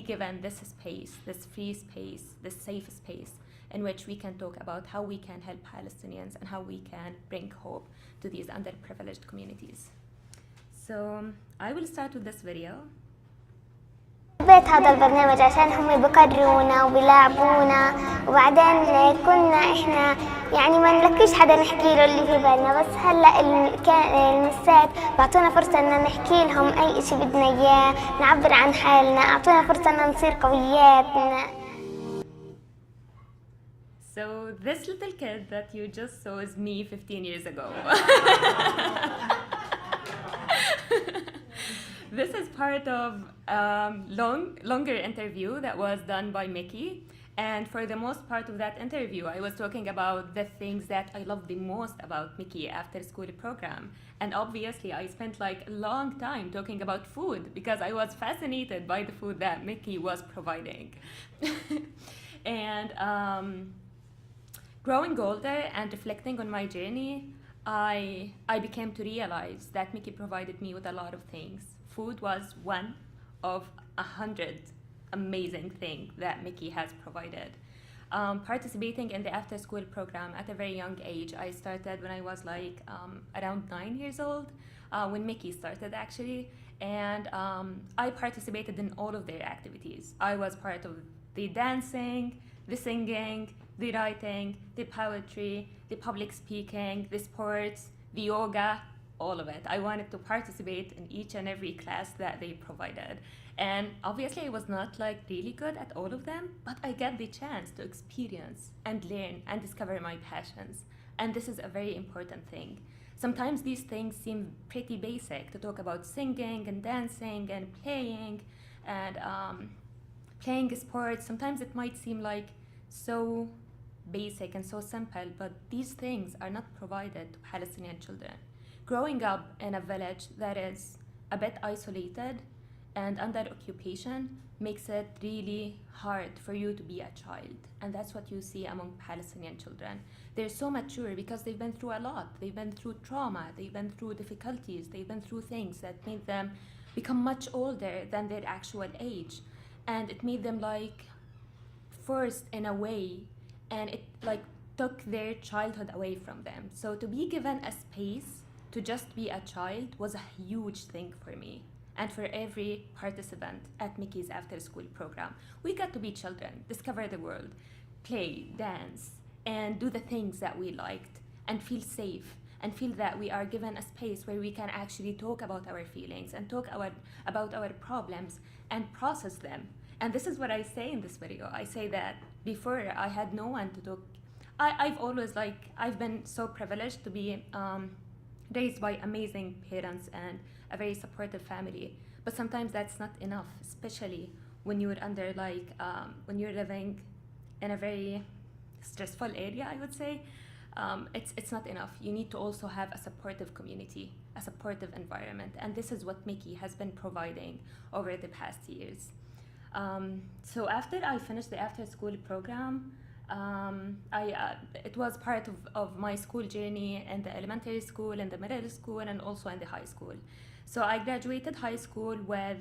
given this space, this free space, this safe space in which we can talk about how we can help Palestinians and how we can bring hope to these underprivileged communities. So I will start with this video. بيت حبيت هذا البرنامج عشان هم بقررونا وبيلاعبونا، وبعدين كنا إحنا يعني ما نلكيش حدا نحكي له اللي في بالنا، بس هلأ المسات بعطونا فرصة إن نحكي لهم أي إشي بدنا إياه، نعبر عن حالنا، أعطونا فرصة إن نصير قويات. So this little kid that you just saw is me 15 years ago. This is part of longer interview that was done by MECI. And for the most part of that interview, I was talking about the things that I love the most about MECI after school program. And obviously, I spent like a long time talking about food because I was fascinated by the food that MECI was providing. And growing older and reflecting on my journey, I became to realize that MECI provided me with a lot of things. Food was one of 100 amazing things that MECI has provided. Participating in the after-school program at a very young age, I started when I was like around 9 years old, when MECI started actually, and I participated in all of their activities. I was part of the dancing, the singing, the writing, the poetry, the public speaking, the sports, the yoga, all of it. I wanted to participate in each and every class that they provided. And obviously I was not like really good at all of them, but I got the chance to experience and learn and discover my passions. And this is a very important thing. Sometimes these things seem pretty basic, to talk about singing and dancing and playing sports. Sometimes it might seem like so basic and so simple, but these things are not provided to Palestinian children. Growing up in a village that is a bit isolated and under occupation makes it really hard for you to be a child. And that's what you see among Palestinian children. They're so mature because they've been through a lot. They've been through trauma, they've been through difficulties, they've been through things that made them become much older than their actual age. And it made them like forced in a way, and it like took their childhood away from them. So to be given a space to just be a child was a huge thing for me and for every participant at MECI's after school program. We got to be children, discover the world, play, dance, and do the things that we liked and feel safe and feel that we are given a space where we can actually talk about our feelings and talk about our problems and process them. And this is what I say in this video. I say that before I had no one to talk. I've been so privileged to be raised by amazing parents and a very supportive family. But sometimes that's not enough, especially when you're when you're living in a very stressful area, I would say. It's not enough. You need to also have a supportive community, a supportive environment. And this is what MECI has been providing over the past years. So after I finished the after-school program, it was part of my school journey in the elementary school, in the middle school, and also in the high school. So I graduated high school with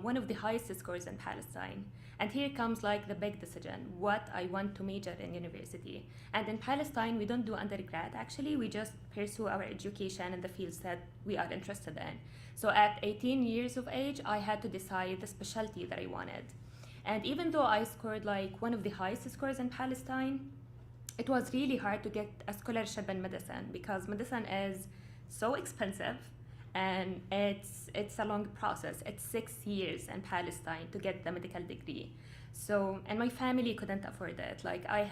one of the highest scores in Palestine. And here comes like the big decision, what I want to major in university. And in Palestine, we don't do undergrad, actually. We just pursue our education in the fields that we are interested in. So at 18 years of age, I had to decide the specialty that I wanted. And even though I scored like one of the highest scores in Palestine, it was really hard to get a scholarship in medicine because medicine is so expensive and it's a long process. It's 6 years in Palestine to get the medical degree. So, and my family couldn't afford it. Like I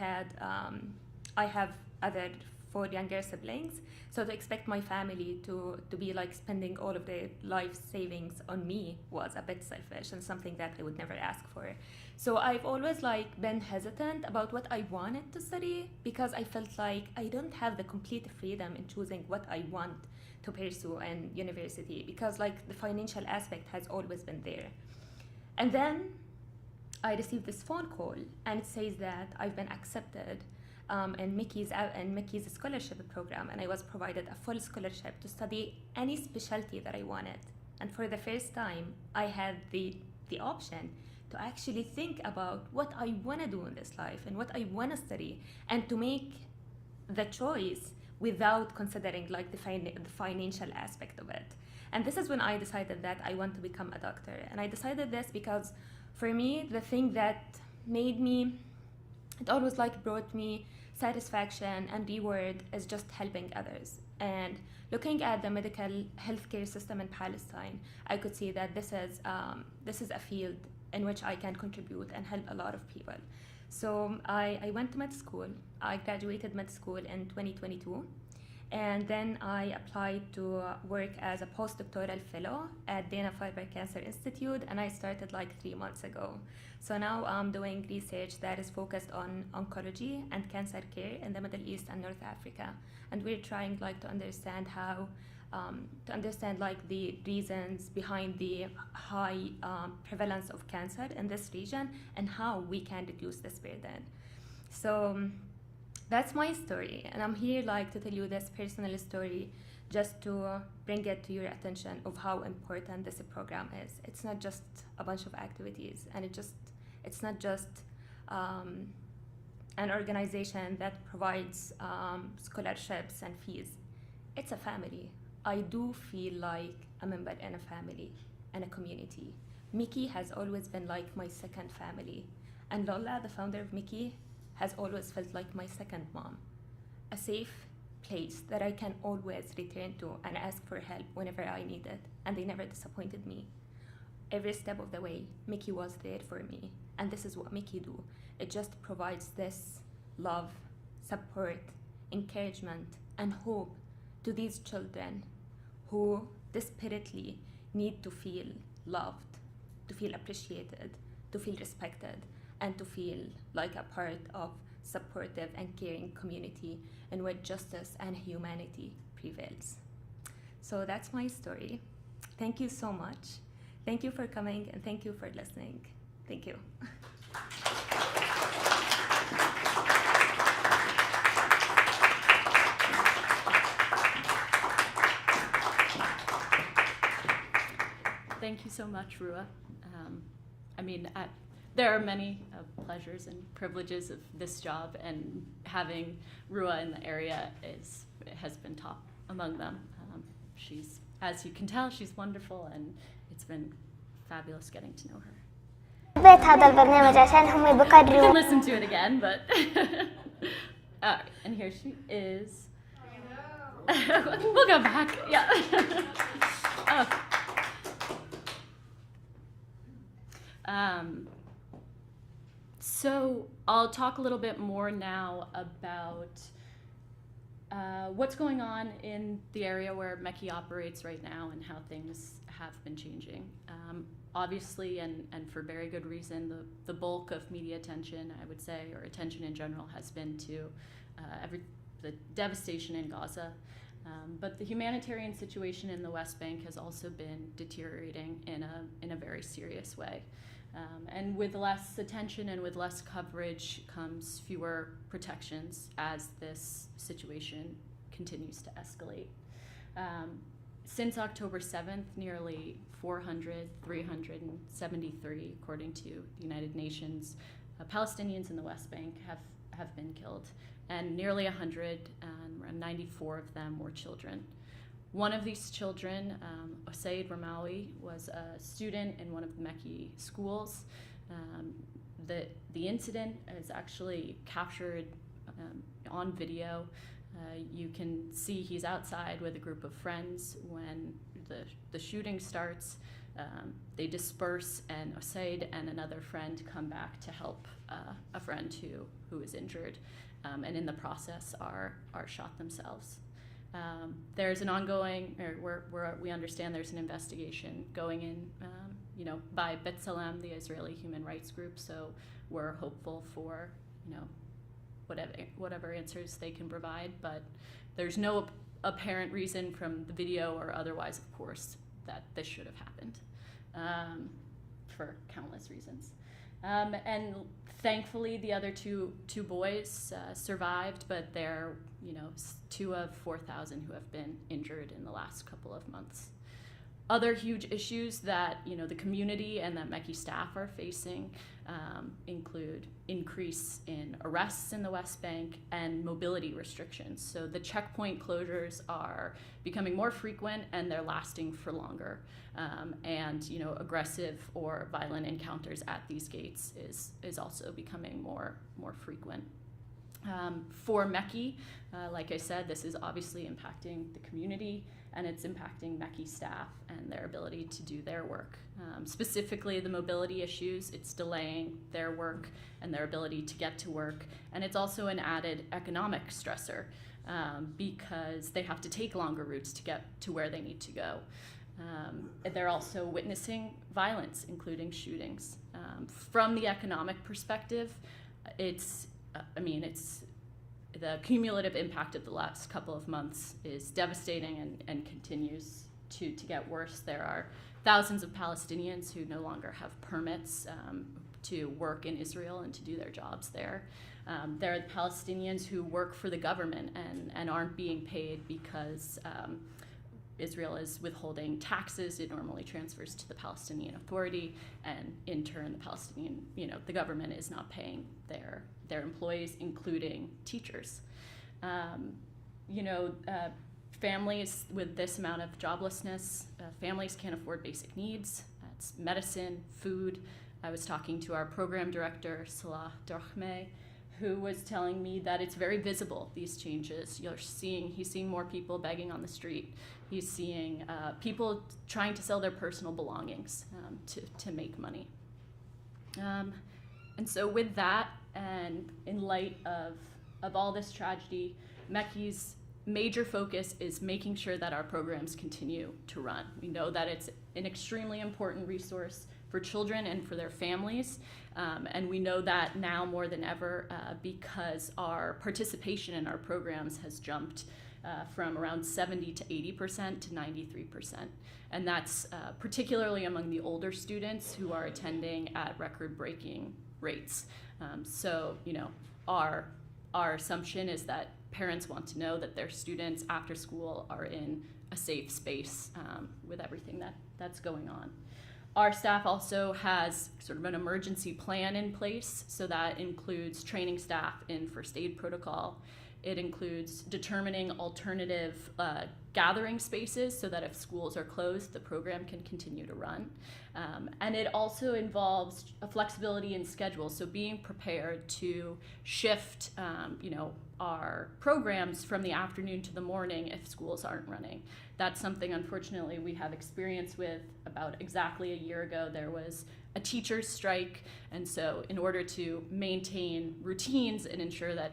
have other 4 younger siblings. So to expect my family to be like spending all of their life savings on me was a bit selfish and something that I would never ask for. So I've always like been hesitant about what I wanted to study because I felt like I don't have the complete freedom in choosing what I want to pursue in university because like the financial aspect has always been there. And then I received this phone call and it says that I've been accepted in MECI's scholarship program, and I was provided a full scholarship to study any specialty that I wanted. And for the first time, I had the option to actually think about what I want to do in this life and what I want to study, and to make the choice without considering like the financial aspect of it. And this is when I decided that I want to become a doctor. And I decided this because for me, the thing that made me, it always like brought me satisfaction and reward is just helping others. And looking at the medical healthcare system in Palestine, I could see that this is a field in which I can contribute and help a lot of people. So I went to med school. I graduated med school in 2022. And then I applied to work as a postdoctoral fellow at Dana-Farber Cancer Institute, and I started like 3 months ago. So now I'm doing research that is focused on oncology and cancer care in the Middle East and North Africa. And we're trying like to understand how, like the reasons behind the high prevalence of cancer in this region and how we can reduce this burden. So that's my story, and I'm here like to tell you this personal story just to bring it to your attention of how important this program is. It's not just a bunch of activities, and it's not just an organization that provides scholarships and fees. It's a family. I do feel like a member in a family and a community. MECI has always been like my second family, and Lola, the founder of MECI, has always felt like my second mom, a safe place that I can always return to and ask for help whenever I need it, and they never disappointed me. Every step of the way, MECI was there for me, and this is what MECI do. It just provides this love, support, encouragement, and hope to these children who desperately need to feel loved, to feel appreciated, to feel respected, and to feel like a part of supportive and caring community in which justice and humanity prevails. So that's my story. Thank you so much. Thank you for coming, and thank you for listening. Thank you. Thank you so much, Rua. There are many pleasures and privileges of this job, and having Rua in the area has been top among them. She's, as you can tell, she's wonderful, and it's been fabulous getting to know her. بيت هذا البرنامج عشان هم You بقدروا. can listen to it again, but all right, and here she is. We'll go back. Yeah. Okay. So I'll talk a little bit more now about what's going on in the area where MECI operates right now and how things have been changing. Obviously, and for very good reason, the bulk of media attention, I would say, or attention in general, has been to the devastation in Gaza. But the humanitarian situation in the West Bank has also been deteriorating in a very serious way. And with less attention and with less coverage comes fewer protections as this situation continues to escalate. Since October 7th, nearly 373, according to the United Nations, Palestinians in the West Bank have been killed, and nearly 100, and around 94 of them were children. One of these children, Saeed Ramawi, was a student in one of the MECI schools. The incident is actually captured on video. You can see he's outside with a group of friends when the shooting starts. They disperse, and Saeed and another friend come back to help a friend who is injured, and in the process are shot themselves. There's an ongoing, or we understand there's an investigation going in, by Beit, the Israeli human rights group. So we're hopeful for, whatever answers they can provide. But there's no apparent reason from the video or otherwise, of course, that this should have happened, for countless reasons. And thankfully, the other two boys survived, but they're 2 of 4,000 who have been injured in the last couple of months. Other huge issues that the community and that MECI staff are facing include increase in arrests in the West Bank and mobility restrictions. So the checkpoint closures are becoming more frequent and they're lasting for longer. And aggressive or violent encounters at these gates is also becoming more frequent. For MECI, like I said, this is obviously impacting the community, and it's impacting MECI staff and their ability to do their work. Specifically, the mobility issues, it's delaying their work and their ability to get to work, and it's also an added economic stressor because they have to take longer routes to get to where they need to go. They're also witnessing violence, including shootings. From the economic perspective, it's the cumulative impact of the last couple of months is devastating and continues to get worse. There are thousands of Palestinians who no longer have permits to work in Israel and to do their jobs there. There are Palestinians who work for the government and aren't being paid because Israel is withholding taxes. It normally transfers to the Palestinian Authority, and in turn, the Palestinian, the government is not paying their employees, including teachers. Families with this amount of joblessness, families can't afford basic needs. That's medicine, food. I was talking to our program director, Salah Dorkhmeh, who was telling me that it's very visible, these changes. He's seeing more people begging on the street. He's seeing people trying to sell their personal belongings to make money. And so with that, and in light of all this tragedy, MECI's major focus is making sure that our programs continue to run. We know that it's an extremely important resource for children and for their families, and we know that now more than ever because our participation in our programs has jumped from around 70 to 80% to 93%. And that's particularly among the older students who are attending at record-breaking rates. So our assumption is that parents want to know that their students after school are in a safe space with everything that's going on. Our staff also has sort of an emergency plan in place, so that includes training staff in first aid protocol. It includes determining alternative gathering spaces so that if schools are closed, the program can continue to run. And it also involves a flexibility in schedule, so being prepared to shift our programs from the afternoon to the morning if schools aren't running. That's something, unfortunately, we have experience with. About exactly a year ago, there was a teacher's strike, and so in order to maintain routines and ensure that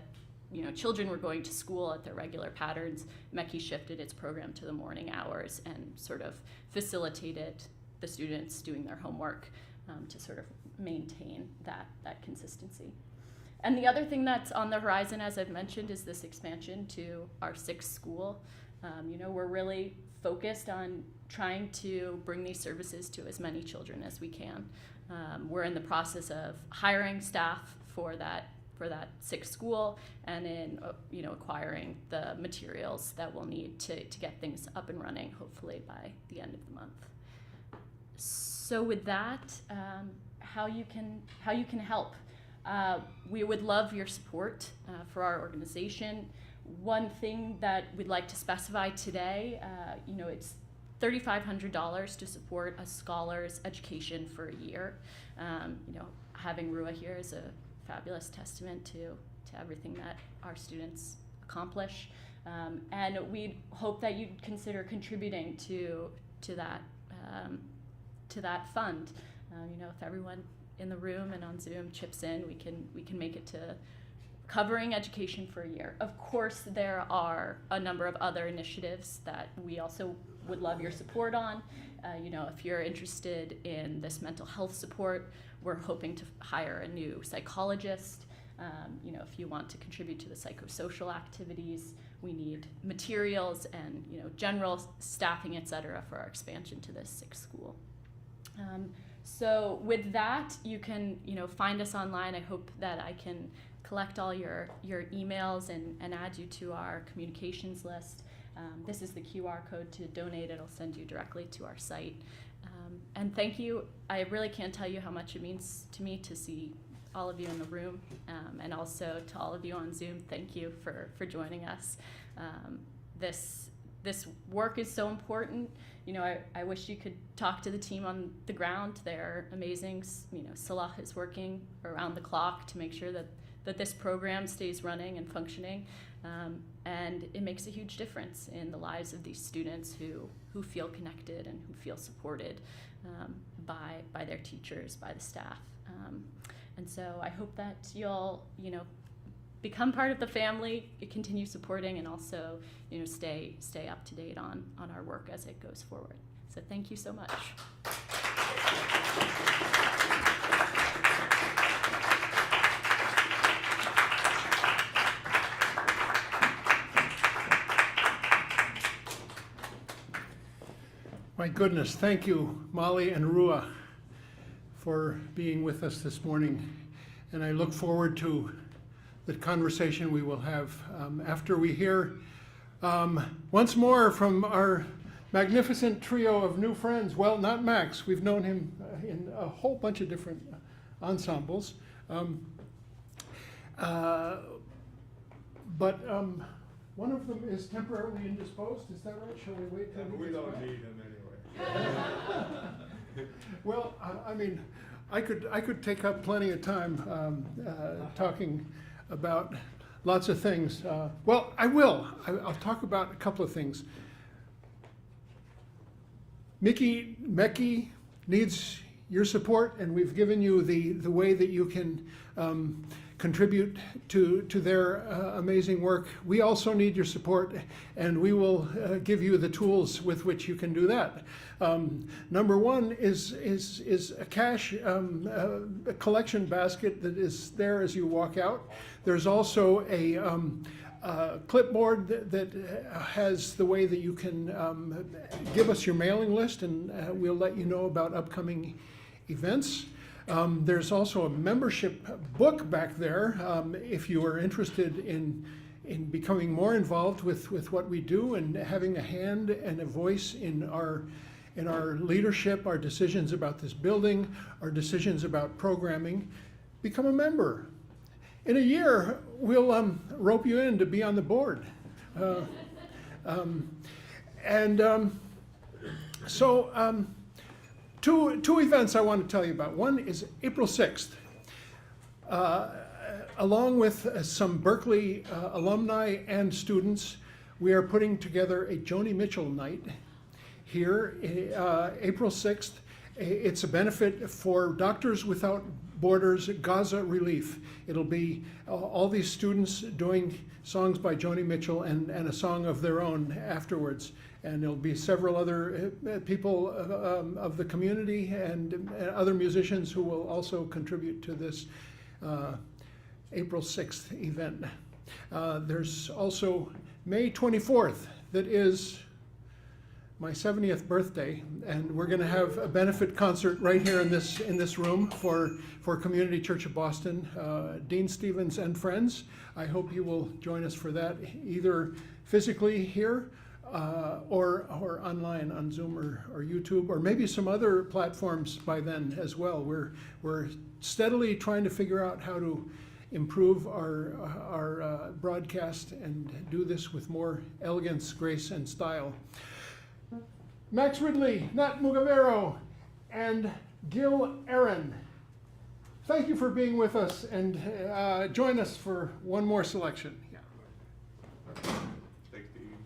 children were going to school at their regular patterns, MECI shifted its program to the morning hours and sort of facilitated the students doing their homework to sort of maintain that consistency. And the other thing that's on the horizon, as I've mentioned, is this expansion to our 6th school. We're really focused on trying to bring these services to as many children as we can. We're in the process of hiring staff for that 6th school, and in acquiring the materials that we'll need to get things up and running, hopefully by the end of the month. So with that, how you can help. We would love your support for our organization. One thing that we'd like to specify today, it's $3,500 to support a scholar's education for a year. Having Rua here is a fabulous testament to everything that our students accomplish, and we hope that you'd consider contributing to that fund. If everyone in the room and on Zoom chips in, we can make it to covering education for a year. Of course, there are a number of other initiatives that we also would love your support on. If you're interested in this mental health support, we're hoping to hire a new psychologist. If you want to contribute to the psychosocial activities, we need materials and general staffing, et cetera, for our expansion to this 6th school. So with that, you can find us online. I hope that I can collect all your emails and add you to our communications list. This is the QR code to donate. It'll send you directly to our site. And thank you. I really can't tell you how much it means to me to see all of you in the room, and also to all of you on Zoom. Thank you for joining us. This work is so important. You know, I wish you could talk to the team on the ground. They're amazing. You know, Salah is working around the clock to make sure that this program stays running and functioning. And it makes a huge difference in the lives of these students who feel connected and who feel supported by their teachers, by the staff. And so I hope that you'll, you know, become part of the family, continue supporting, and also, you know, stay up to date on our work as it goes forward. So thank you so much. My goodness, thank you, Mollie and Rua, for being with us this morning. And I look forward to the conversation we will have after we hear once more from our magnificent trio of new friends. Well, not Max. We've known him in a whole bunch of different ensembles. But one of them is temporarily indisposed. Is that right? Shall we wait till We he gets don't back? need him anyway. Well, I mean, I could take up plenty of time talking about lots of things. Well, I will. I'll talk about a couple of things. MECI needs your support, and we've given you the way that you can contribute to their amazing work. We also need your support, and we will give you the tools with which you can do that. Number one is a cash a collection basket that is there as you walk out. There's also a clipboard that has the way that you can give us your mailing list, and we'll let you know about upcoming events. There's also a membership book back there if you are interested in becoming more involved with what we do and having a hand and a voice in our leadership, our decisions about this building, our decisions about programming. Become a member. In a year, we'll rope you in to be on the board. Two events I want to tell you about. One is April 6th. Along with some Berkeley alumni and students, we are putting together a Joni Mitchell night here, April 6th. It's a benefit for Doctors Without Borders Gaza Relief. It'll be all these students doing songs by Joni Mitchell and a song of their own afterwards. And there'll be several other people of the community and other musicians who will also contribute to this April 6th event. There's also May 24th, that is my 70th birthday, and we're going to have a benefit concert right here in this room for Community Church of Boston, Dean Stevens and friends. I hope you will join us for that, either physically here or online on Zoom or YouTube, or maybe some other platforms by then as well. We're steadily trying to figure out how to improve our broadcast and do this with more elegance, grace, and style. Max Ridley, Nat Mugavero, and Gil Aaron, thank you for being with us, and join us for one more selection. Yeah. Thanks, Dean.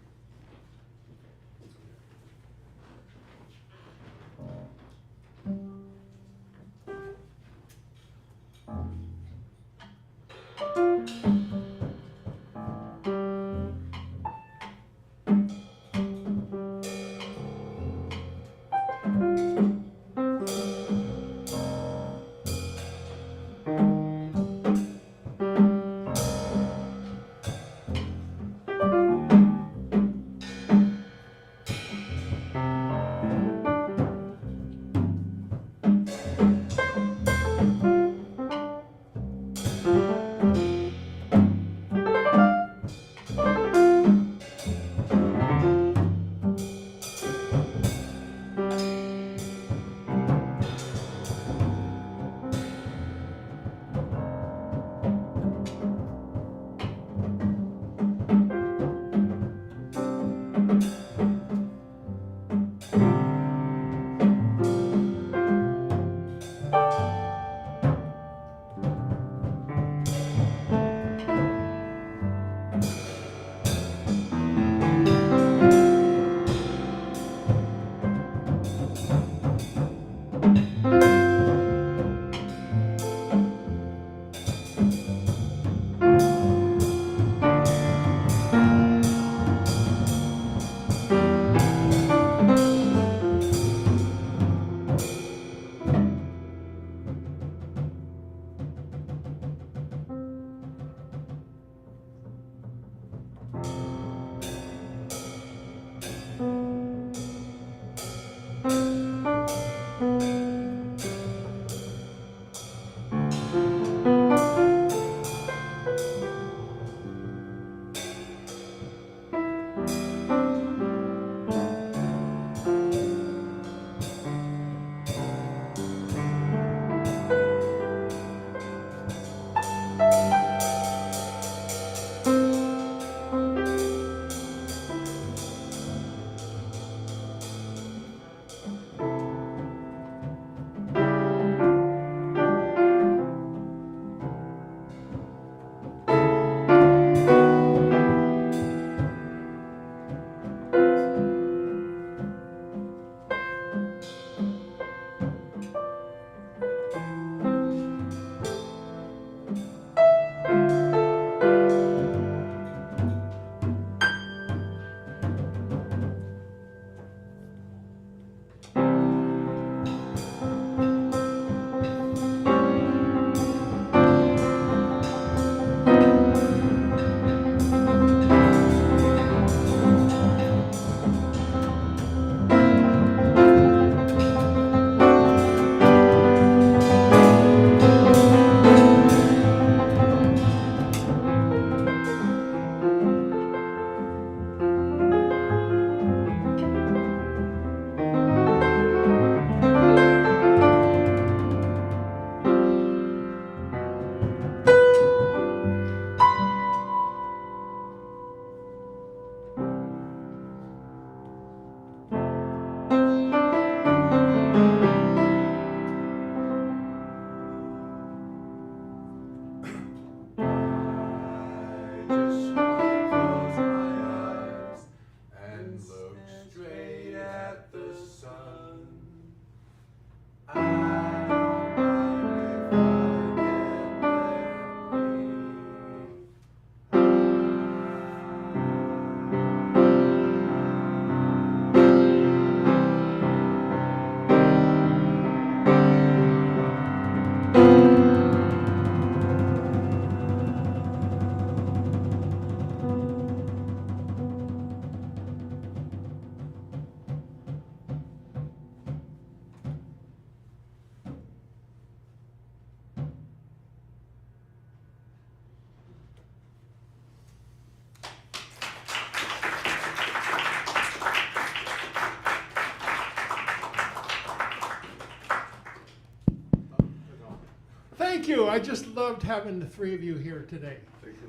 Thank you. I just loved having the three of you here today.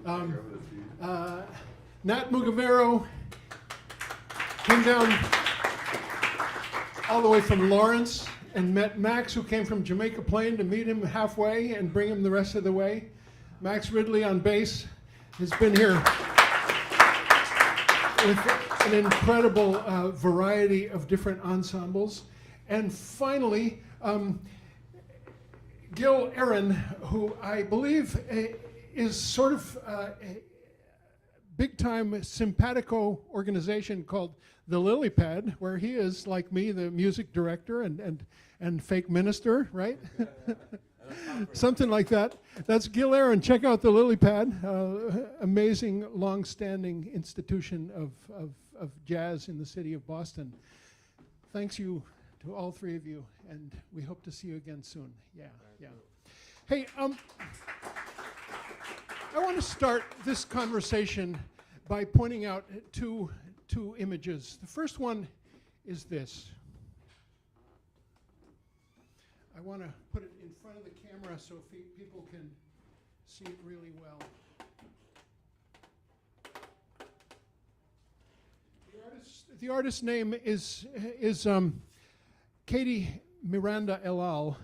Nat Mugavero came down all the way from Lawrence and met Max, who came from Jamaica Plain, to meet him halfway and bring him the rest of the way. Max Ridley on bass has been here with an incredible variety of different ensembles. And finally, Gil Aaron, who I believe is sort of a big-time simpatico organization called the Lily Pad, where he is, like me, the music director and fake minister, right? Something like that. That's Gil Aaron. Check out the Lily Pad, amazing, long-standing institution of jazz in the city of Boston. Thanks you to all three of you, and we hope to see you again soon. Yeah. Hey, I want to start this conversation by pointing out two images. The first one is this. I want to put it in front of the camera so people can see it really well. The artist's name is Katie Miranda Elal,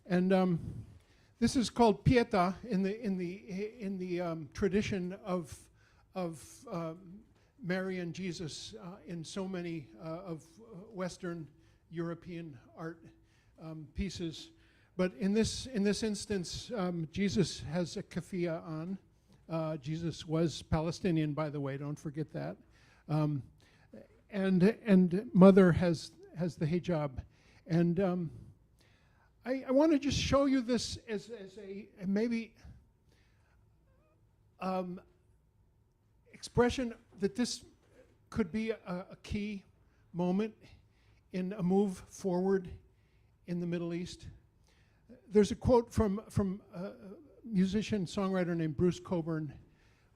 and this is called Pieta in the tradition of Mary and Jesus in so many of Western European art pieces. But in this instance, Jesus has a keffiyeh on. Jesus was Palestinian, by the way. Don't forget that. And Mother has the hijab, and I want to just show you this as a maybe expression that this could be a key moment in a move forward in the Middle East. There's a quote from a musician songwriter named Bruce Cockburn,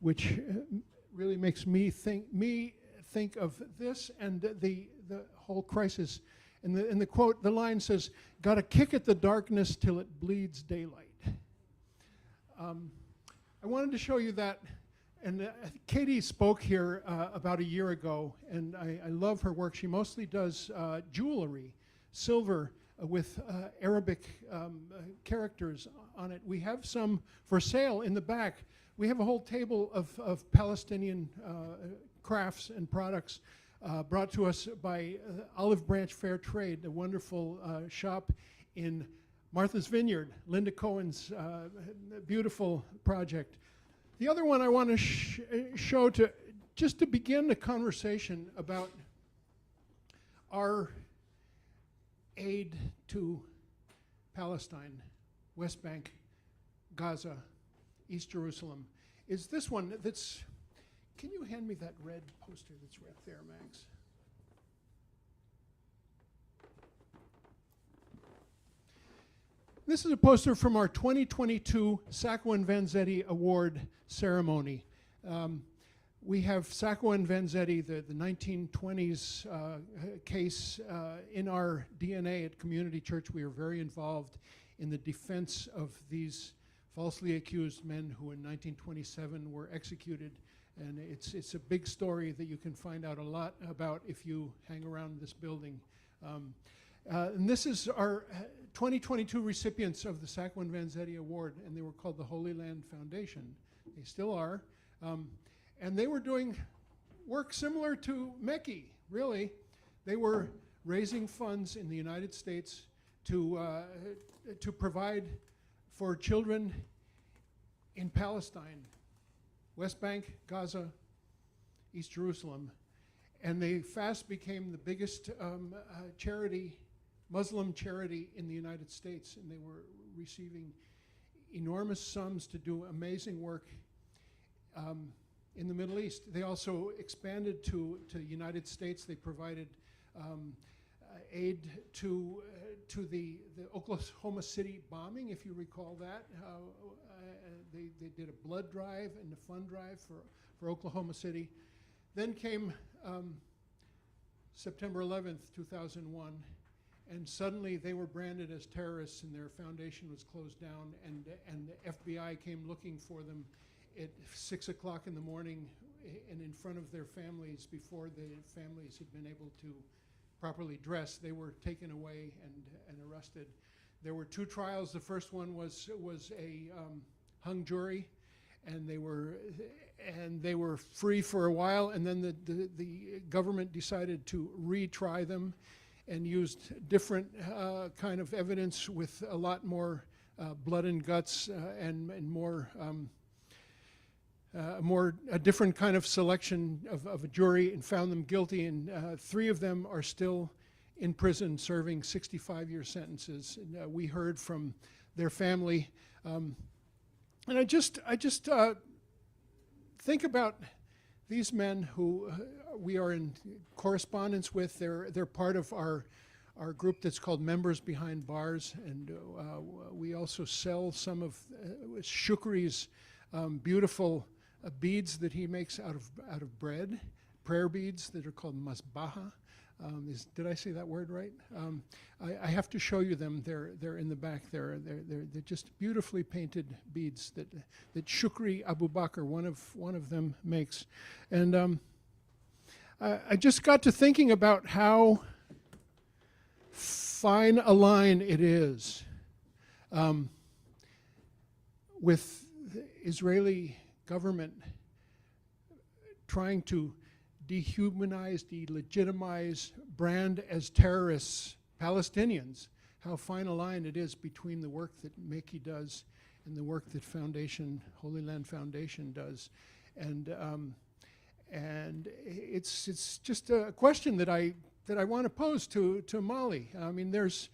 which really makes me think of this and the whole crisis. In the quote, the line says, "Gotta kick at the darkness till it bleeds daylight." I wanted to show you that, and Katie spoke here about a year ago, and I love her work. She mostly does jewelry, silver, with Arabic characters on it. We have some for sale in the back. We have a whole table of Palestinian crafts and products brought to us by Olive Branch Fair Trade, a wonderful shop in Martha's Vineyard, Linda Cohen's beautiful project. The other one I want to show just to begin the conversation about our aid to Palestine, West Bank, Gaza, East Jerusalem, is this one that's, can you hand me that red poster that's right there, Max? This is a poster from our 2022 Sacco and Vanzetti Award ceremony. We have Sacco and Vanzetti, the 1920s case in our DNA at Community Church. We are very involved in the defense of these falsely accused men who in 1927 were executed. And it's a big story that you can find out a lot about if you hang around this building. And this is our 2022 recipients of the Sacco and Vanzetti Award, and they were called the Holy Land Foundation. They still are. And they were doing work similar to MECI, really. They were raising funds in the United States to provide for children in Palestine, West Bank, Gaza, East Jerusalem. And they fast became the biggest charity, Muslim charity in the United States. And they were receiving enormous sums to do amazing work in the Middle East. They also expanded to the United States. They provided aid to the Oklahoma City bombing, if you recall that. They did a blood drive and a fund drive for Oklahoma City. Then came September 11th, 2001, and suddenly they were branded as terrorists, and their foundation was closed down, and the FBI came looking for them at 6 o'clock in the morning and in front of their families before the families had been able to properly dress. They were taken away and arrested. There were 2 trials. The first one was a hung jury, and they were free for a while, and then the government decided to retry them and used different kind of evidence with a lot more blood and guts and a different kind of selection of a jury, and found them guilty, and 3 of them are still in prison serving 65-year sentences. And, we heard from their family, and I just think about these men who we are in correspondence with. They're part of our group that's called Members Behind Bars, and we also sell some of Shukri's beautiful beads that he makes out of bread, prayer beads that are called masbaha. Did I say that word right? I have to show you them. They're in the back there. They're just beautifully painted beads that Shukri Abu Bakr, one of them, makes. And I just got to thinking about how fine a line it is with the Israeli government trying to dehumanize, delegitimize, brand as terrorists Palestinians. How fine a line it is between the work that MECI does and the work that Holy Land Foundation does. And it's just a question that I want to pose to Mollie. I mean, there's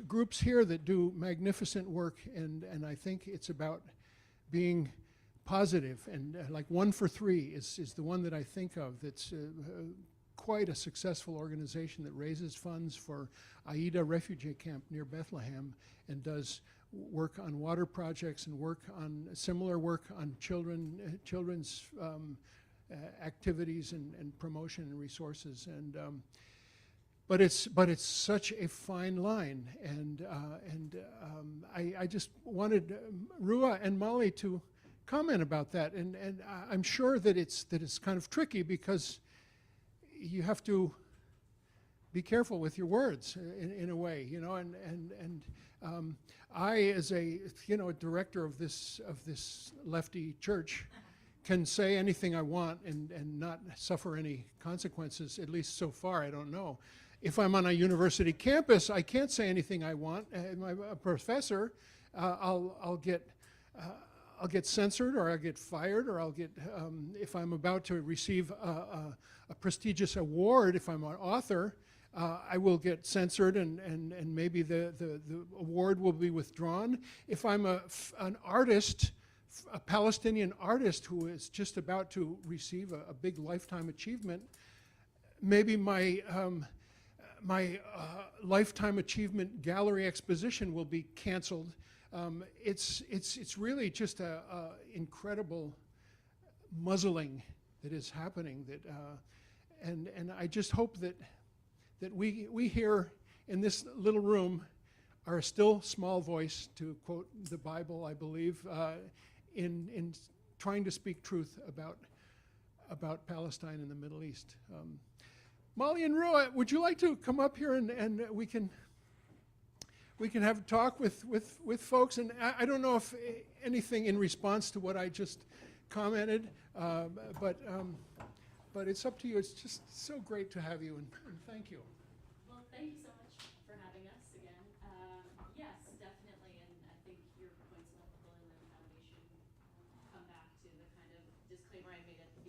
groups here that do magnificent work, and I think it's about being positive, and like One for Three is the one that I think of that's quite a successful organization that raises funds for Aida refugee camp near Bethlehem, and does work on water projects and similar work on children's activities and promotion and resources. And but it's such a fine line, and I just wanted Rua and Mollie to comment about that, and I'm sure that it's kind of tricky, because you have to be careful with your words in a way, you know. And I, as a director of this lefty church, can say anything I want and not suffer any consequences. At least so far, I don't know. If I'm on a university campus, I can't say anything I want. I'm a professor. I'll get censored, or I'll get fired, or I'll get, if I'm about to receive a prestigious award, if I'm an author, I will get censored, and maybe the award will be withdrawn. If I'm an artist, a Palestinian artist who is just about to receive a big lifetime achievement, maybe my lifetime achievement gallery exposition will be canceled. It's really just a incredible muzzling that is happening. And I just hope that we here in this little room are a still small voice, to quote the Bible, I believe, in trying to speak truth about Palestine and the Middle East. Mollie and Rua, would you like to come up here and we can have a talk with folks? And I don't know if anything in response to what I just commented, but it's up to you. It's just so great to have you, and thank you. Well, thank you so much for having us again. Yes, definitely, and I think your points about the Holy Land Foundation come back to the kind of disclaimer I made at the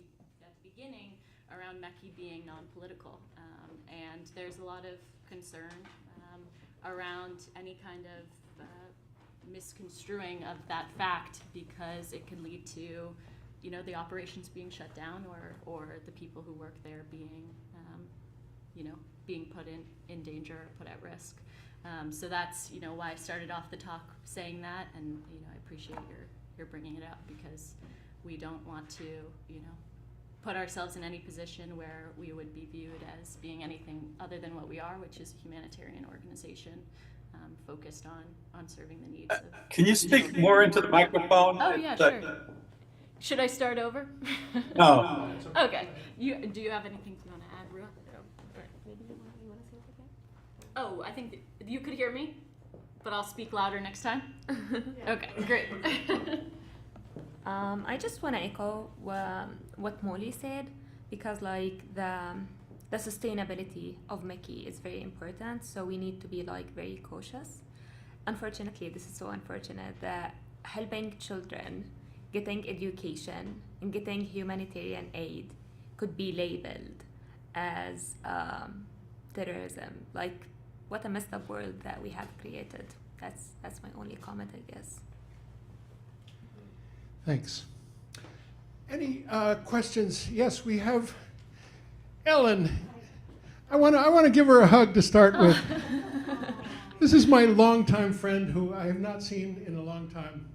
beginning around MECI being non-political, and there's a lot of concern around any kind of misconstruing of that fact, because it can lead to, the operations being shut down, or the people who work there being, being put in danger or put at risk. So that's, why I started off the talk saying that, and I appreciate your bringing it up, because we don't want to, put ourselves in any position where we would be viewed as being anything other than what we are, which is a humanitarian organization focused on serving the needs of Can you speak more into the microphone? Oh, yeah, sure. Should I start over? No. Okay. Do you have anything you want to add, Rua? Oh, I think you could hear me, but I'll speak louder next time. Okay, great. I just want to echo what Mollie said, because like the sustainability of MECI is very important, so we need to be like very cautious. Unfortunately, this is so unfortunate that helping children getting education and getting humanitarian aid could be labeled as terrorism. Like, what a messed up world that we have created. That's my only comment, I guess. Thanks. Any questions? Yes, we have Ellen. I want to give her a hug to start with. This is my longtime friend who I have not seen in a long time.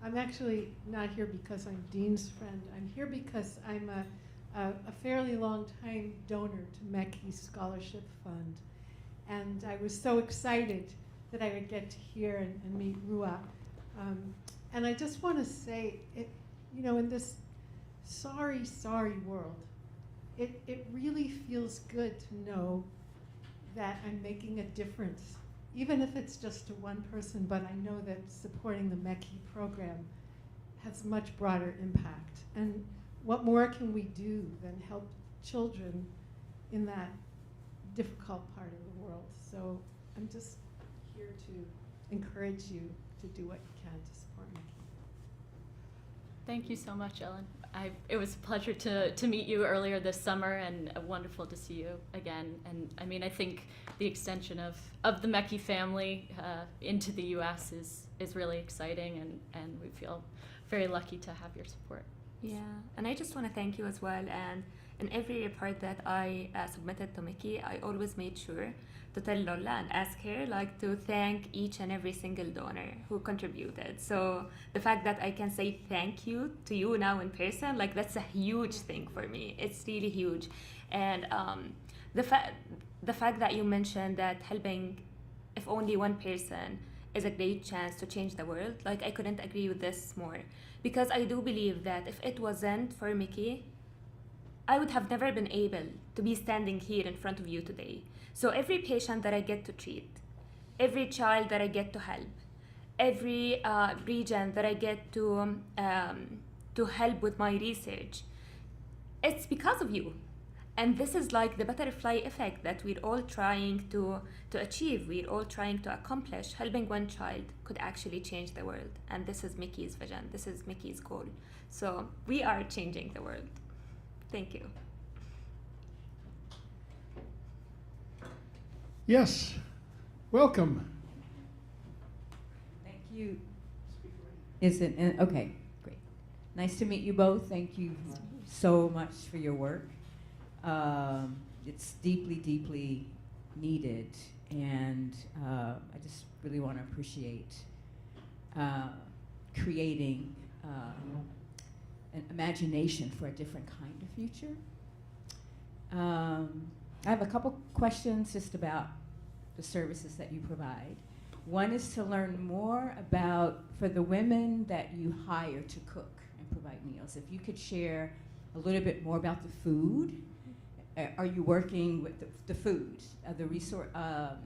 I'm actually not here because I'm Dean's friend. I'm here because I'm a fairly long time donor to MECI's Scholarship Fund. And I was so excited that I would get to hear and meet Rua. And I just want to say, in this sorry world, it really feels good to know that I'm making a difference, even if it's just to one person, but I know that supporting the MECI program has much broader impact. And what more can we do than help children in that difficult part of the world? So I'm just here to encourage you to do what you can to support MECI. Thank you so much, Ellen. It was a pleasure to meet you earlier this summer, and wonderful to see you again. And I mean, I think the extension of the MECI family into the U.S. is really exciting, and we feel very lucky to have your support. Yeah, and I just want to thank you as well. And in every report that I submitted to MECI, I always made sure to tell Lola and ask her to thank each and every single donor who contributed. So the fact that I can say thank you to you now in person, that's a huge thing for me. It's really huge. And the fact that you mentioned that helping, if only one person, is a great chance to change the world, I couldn't agree with this more. Because I do believe that if it wasn't for MECI, I would have never been able to be standing here in front of you today. So every patient that I get to treat, every child that I get to help, every region that I get to help with my research, it's because of you. And this is like the butterfly effect that we're all trying to achieve. We're all trying to accomplish. Helping one child could actually change the world. And this is MECI's vision. This is MECI's goal. So we are changing the world. Thank you. Yes, welcome. Thank you. Is it okay? Great. Nice to meet you both. Thank you so much for your work. It's deeply needed, and I just really want to appreciate creating an imagination for a different kind of future. I have a couple questions just about the services that you provide. One is to learn more about, for the women that you hire to cook and provide meals, if you could share a little bit more about the food. Are you working with the food, the resource? Are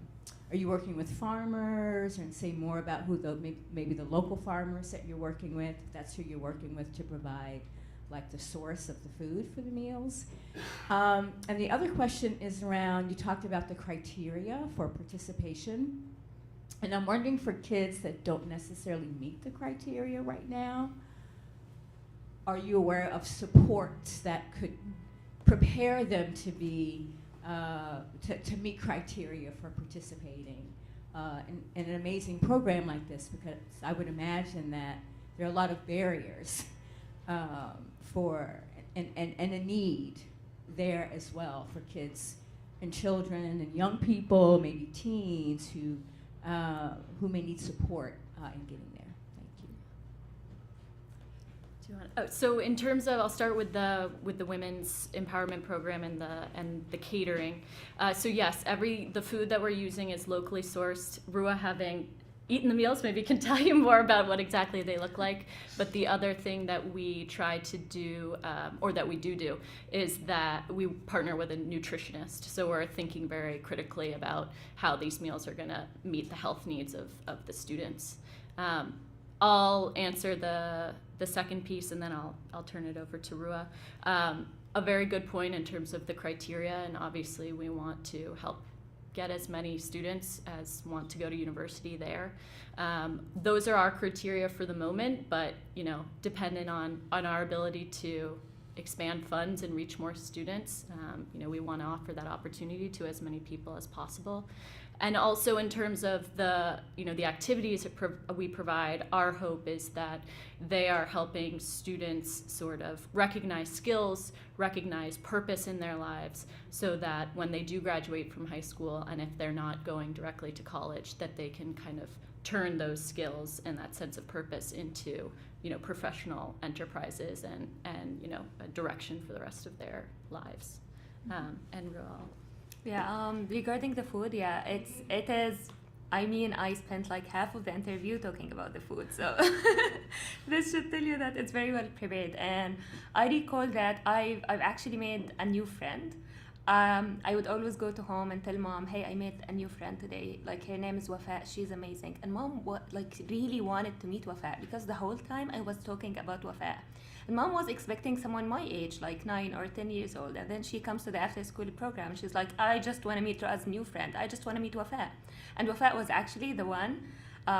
you working with farmers, and say more about who maybe the local farmers that you're working with, if that's who you're working with to provide the source of the food for the meals? And the other question is around, you talked about the criteria for participation. And I'm wondering, for kids that don't necessarily meet the criteria right now, are you aware of supports that could prepare them to be, to meet criteria for participating in an amazing program like this? Because I would imagine that there are a lot of barriers for and a need there as well for kids and children and young people, maybe teens who may need support in getting there. Thank you. Do So in terms of, I'll start with the women's empowerment program and the catering. So yes, the food that we're using is locally sourced. Rua, having eaten the meals, maybe can tell you more about what exactly they look like. But the other thing that we try to do, or that we do, is that we partner with a nutritionist. So we're thinking very critically about how these meals are going to meet the health needs of the students. I'll answer the second piece, and then I'll turn it over to Rua. A very good point in terms of the criteria, and obviously we want to help get as many students as want to go to university there. Those are our criteria for the moment, but dependent on our ability to expand funds and reach more students, we want to offer that opportunity to as many people as possible. And also in terms of the activities that we provide, our hope is that they are helping students sort of recognize skills, recognize purpose in their lives, so that when they do graduate from high school, and if they're not going directly to college, that they can kind of turn those skills and that sense of purpose into professional enterprises and a direction for the rest of their lives. And Ruel. Yeah, regarding the food, yeah, it is. I mean, I spent like half of the interview talking about the food, so this should tell you that it's very well prepared. And I recall that I've actually made a new friend. I would always go to home and tell mom, hey, I met a new friend today. Like, her name is Wafa. She's amazing. And mom really wanted to meet Wafa, because the whole time I was talking about Wafa. And mom was expecting someone my age, like 9 or 10 years old. And then she comes to the after-school program. She's like, I just want to meet Rua's new friend. I just want to meet Wafa. And Wafa was actually the one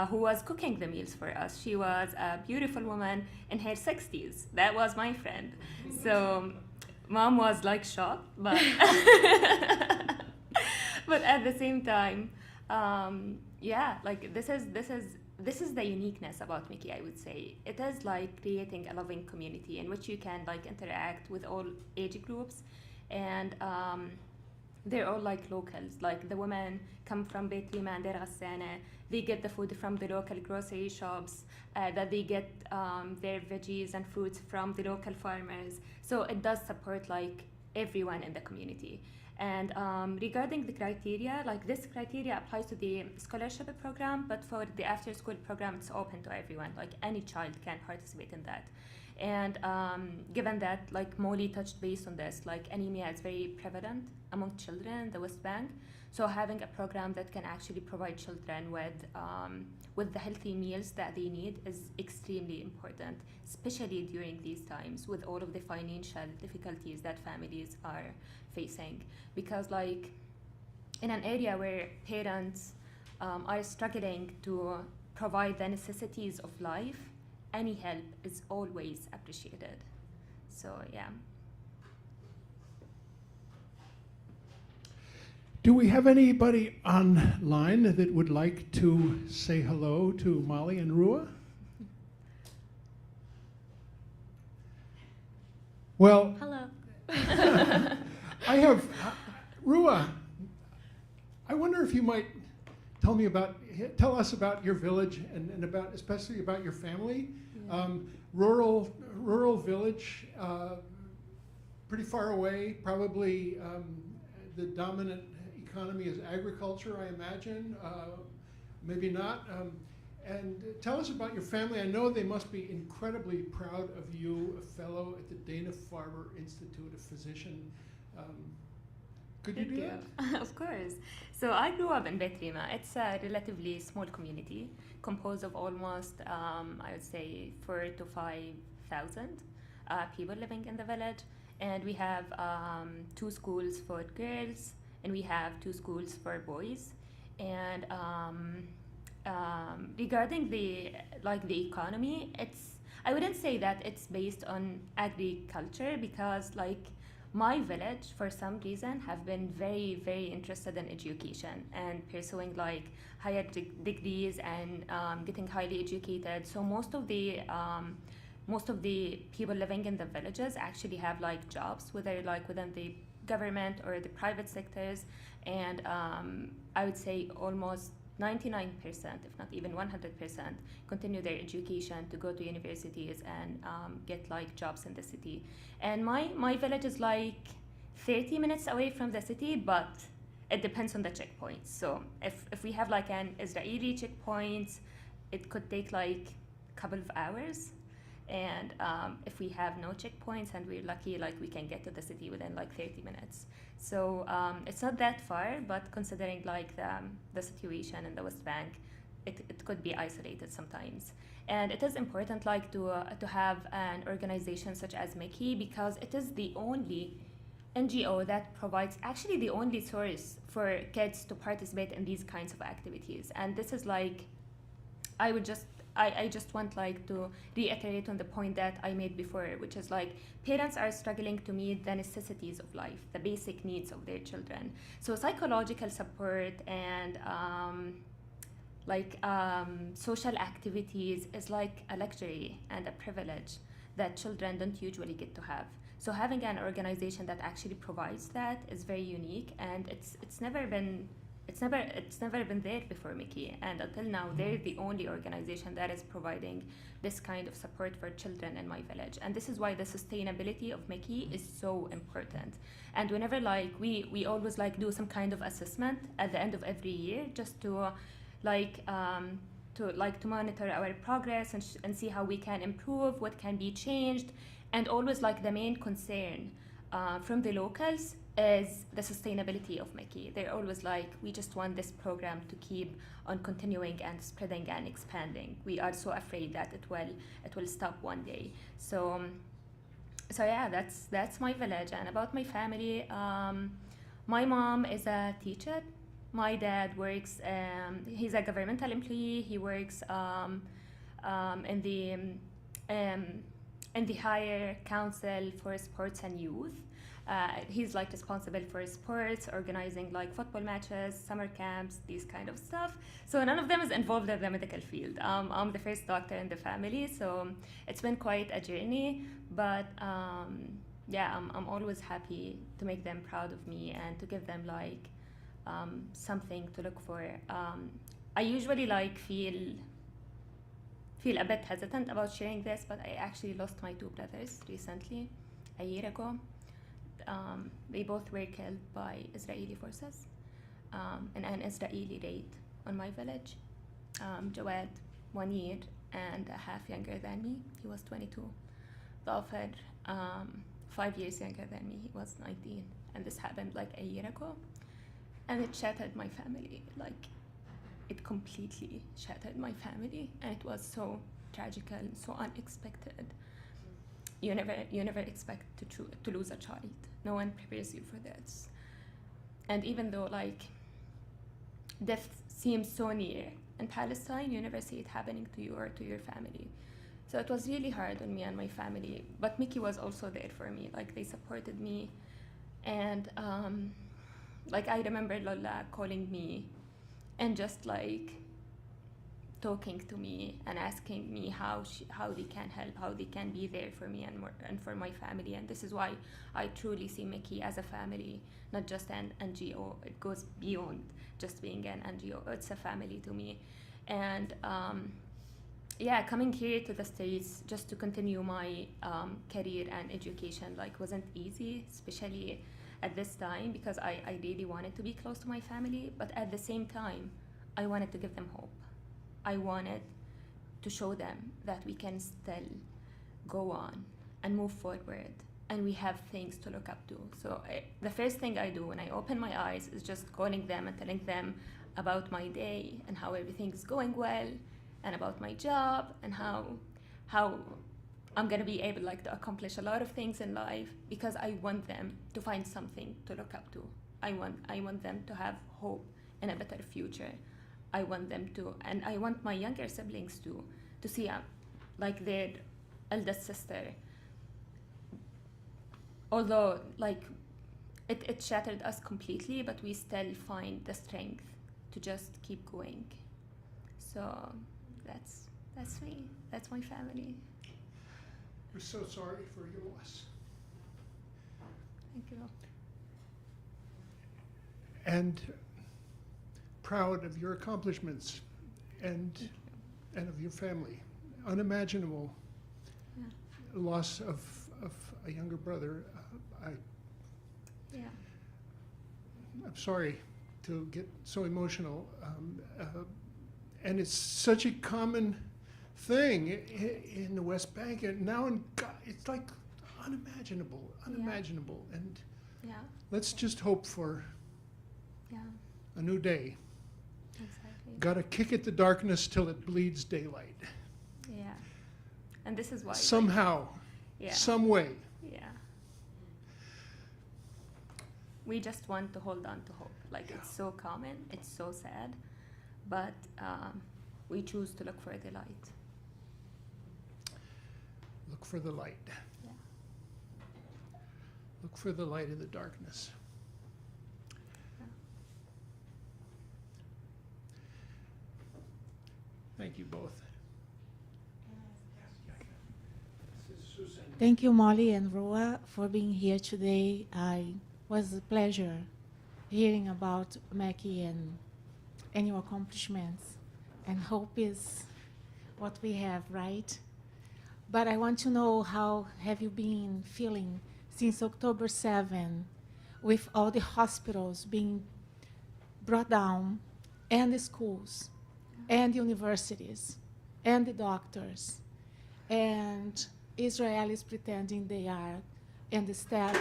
who was cooking the meals for us. She was a beautiful woman in her 60s. That was my friend. So mom was like shocked, but but at the same time, yeah, like this is the uniqueness about MECI, I would say. It is like creating a loving community in which you can like interact with all age groups, and they're all like locals. Like the women come from Beit, Rima, and Deir, Ghassaneh. They get the food from the local grocery shops, that they get their veggies and fruits from the local farmers. So it does support like everyone in the community. And regarding the criteria, like this criteria applies to the scholarship program, but for the after-school program, it's open to everyone. Like any child can participate in that. And given that, like Mollie touched base on this, like anemia is very prevalent among children in the West Bank. So having a program that can actually provide children with the healthy meals that they need is extremely important, especially during these times with all of the financial difficulties that families are facing. Because like in an area where parents are struggling to provide the necessities of life, any help is always appreciated. So yeah. Do we have anybody online that would like to say hello to Mollie and Rua? Well, Hello. I have, Rua, I wonder if you might tell us about your village and about, especially about your family. Yeah. Rural village, pretty far away, probably the dominant economy is agriculture, I imagine, maybe not. And tell us about your family. I know they must be incredibly proud of you, a fellow at the Dana-Farber Institute, a physician. Could you do that? Of course. So I grew up in Beit Rima. It's a relatively small community composed of almost, I would say, 4,000 to 5,000 people living in the village. And we have 2 schools for girls, and we have 2 schools for boys. And regarding the economy, I wouldn't say that it's based on agriculture, because like my village, for some reason, have been very, very interested in education and pursuing like higher degrees and getting highly educated. So most of the people living in the villages actually have like jobs, whether like within the government or the private sectors. And I would say almost 99%, if not even 100%, continue their education to go to universities and get like jobs in the city. And my village is like 30 minutes away from the city, but it depends on the checkpoints. So if we have like an Israeli checkpoint, it could take like a couple of hours. And if we have no checkpoints and we're lucky, like we can get to the city within like 30 minutes. So it's not that far, but considering like the situation in the West Bank, it could be isolated sometimes. And it is important like to have an organization such as MECI, because it is the only NGO that provides actually the only source for kids to participate in these kinds of activities. And this is like, I just want like to reiterate on the point that I made before, which is like parents are struggling to meet the necessities of life, the basic needs of their children. So psychological support and social activities is like a luxury and a privilege that children don't usually get to have. So having an organization that actually provides that is very unique, and it's never been there before MECI, and until now they're the only organization that is providing this kind of support for children in my village. And this is why the sustainability of MECI is so important. And whenever like we always like do some kind of assessment at the end of every year, just to monitor our progress and see how we can improve, what can be changed. And always like the main concern from the locals is the sustainability of MECI. They're always like, we just want this program to keep on continuing and spreading and expanding. We are so afraid that it will stop one day. So yeah, that's my village. And about my family, my mom is a teacher. My dad works, he's a governmental employee. He works in the Higher Council for Sports and Youth. He's like responsible for sports, organizing like football matches, summer camps, these kind of stuff. So none of them is involved in the medical field. I'm the first doctor in the family, so it's been quite a journey. But yeah, I'm always happy to make them proud of me and to give them like something to look for. I usually like feel a bit hesitant about sharing this, but I actually lost my 2 brothers recently, a year ago. They both were killed by Israeli forces in an Israeli raid on my village. Jawad, 1 year and a half younger than me, he was 22. Dhafar, 5 years younger than me, he was 19. And this happened like a year ago. And it shattered my family, like it completely shattered my family, and it was so tragical and so unexpected. You never expect to lose a child. No one prepares you for this. And even though like death seems so near in Palestine, you never see it happening to you or to your family. So it was really hard on me and my family. But MECI was also there for me. Like they supported me, and like I remember Lola calling me and just like talking to me and asking me how they can help, how they can be there for me and for my family. And this is why I truly see MECI as a family, not just an NGO. It goes beyond just being an NGO. It's a family to me. And yeah, coming here to the States just to continue my career and education like wasn't easy, especially at this time, because I really wanted to be close to my family, but at the same time, I wanted to give them hope. I wanted to show them that we can still go on and move forward, and we have things to look up to. So the first thing I do when I open my eyes is just calling them and telling them about my day and how everything's going well, and about my job and how I'm gonna be able like to accomplish a lot of things in life, because I want them to find something to look up to. I want them to have hope in a better future. I want them to, and I want my younger siblings to see like their eldest sister. Although like it shattered us completely, but we still find the strength to just keep going. So that's me. That's my family. We're so sorry for your loss. Thank you. And proud of your accomplishments and of your family. Unimaginable loss of a younger brother. Yeah. I'm sorry to get so emotional, and it's such a common thing in the West Bank, and now it's like unimaginable, and Yeah. let's just hope for Yeah. a new day. Exactly. Gotta kick at the darkness till it bleeds daylight. Yeah. And this is why. Somehow, Yeah. some way. Yeah. We just want to hold on to hope. Like, Yeah. it's so common, it's so sad, but we choose to look for the light. Look for the light. Yeah. Look for the light in the darkness. Yeah. Thank you both. This is Susan. Thank you, Mollie and Roa, for being here today. It was a pleasure hearing about MECI and your accomplishments. And hope is what we have, right? But I want to know, how have you been feeling since October 7, with all the hospitals being brought down, and the schools, and universities, and the doctors, and Israelis pretending they are, and the staff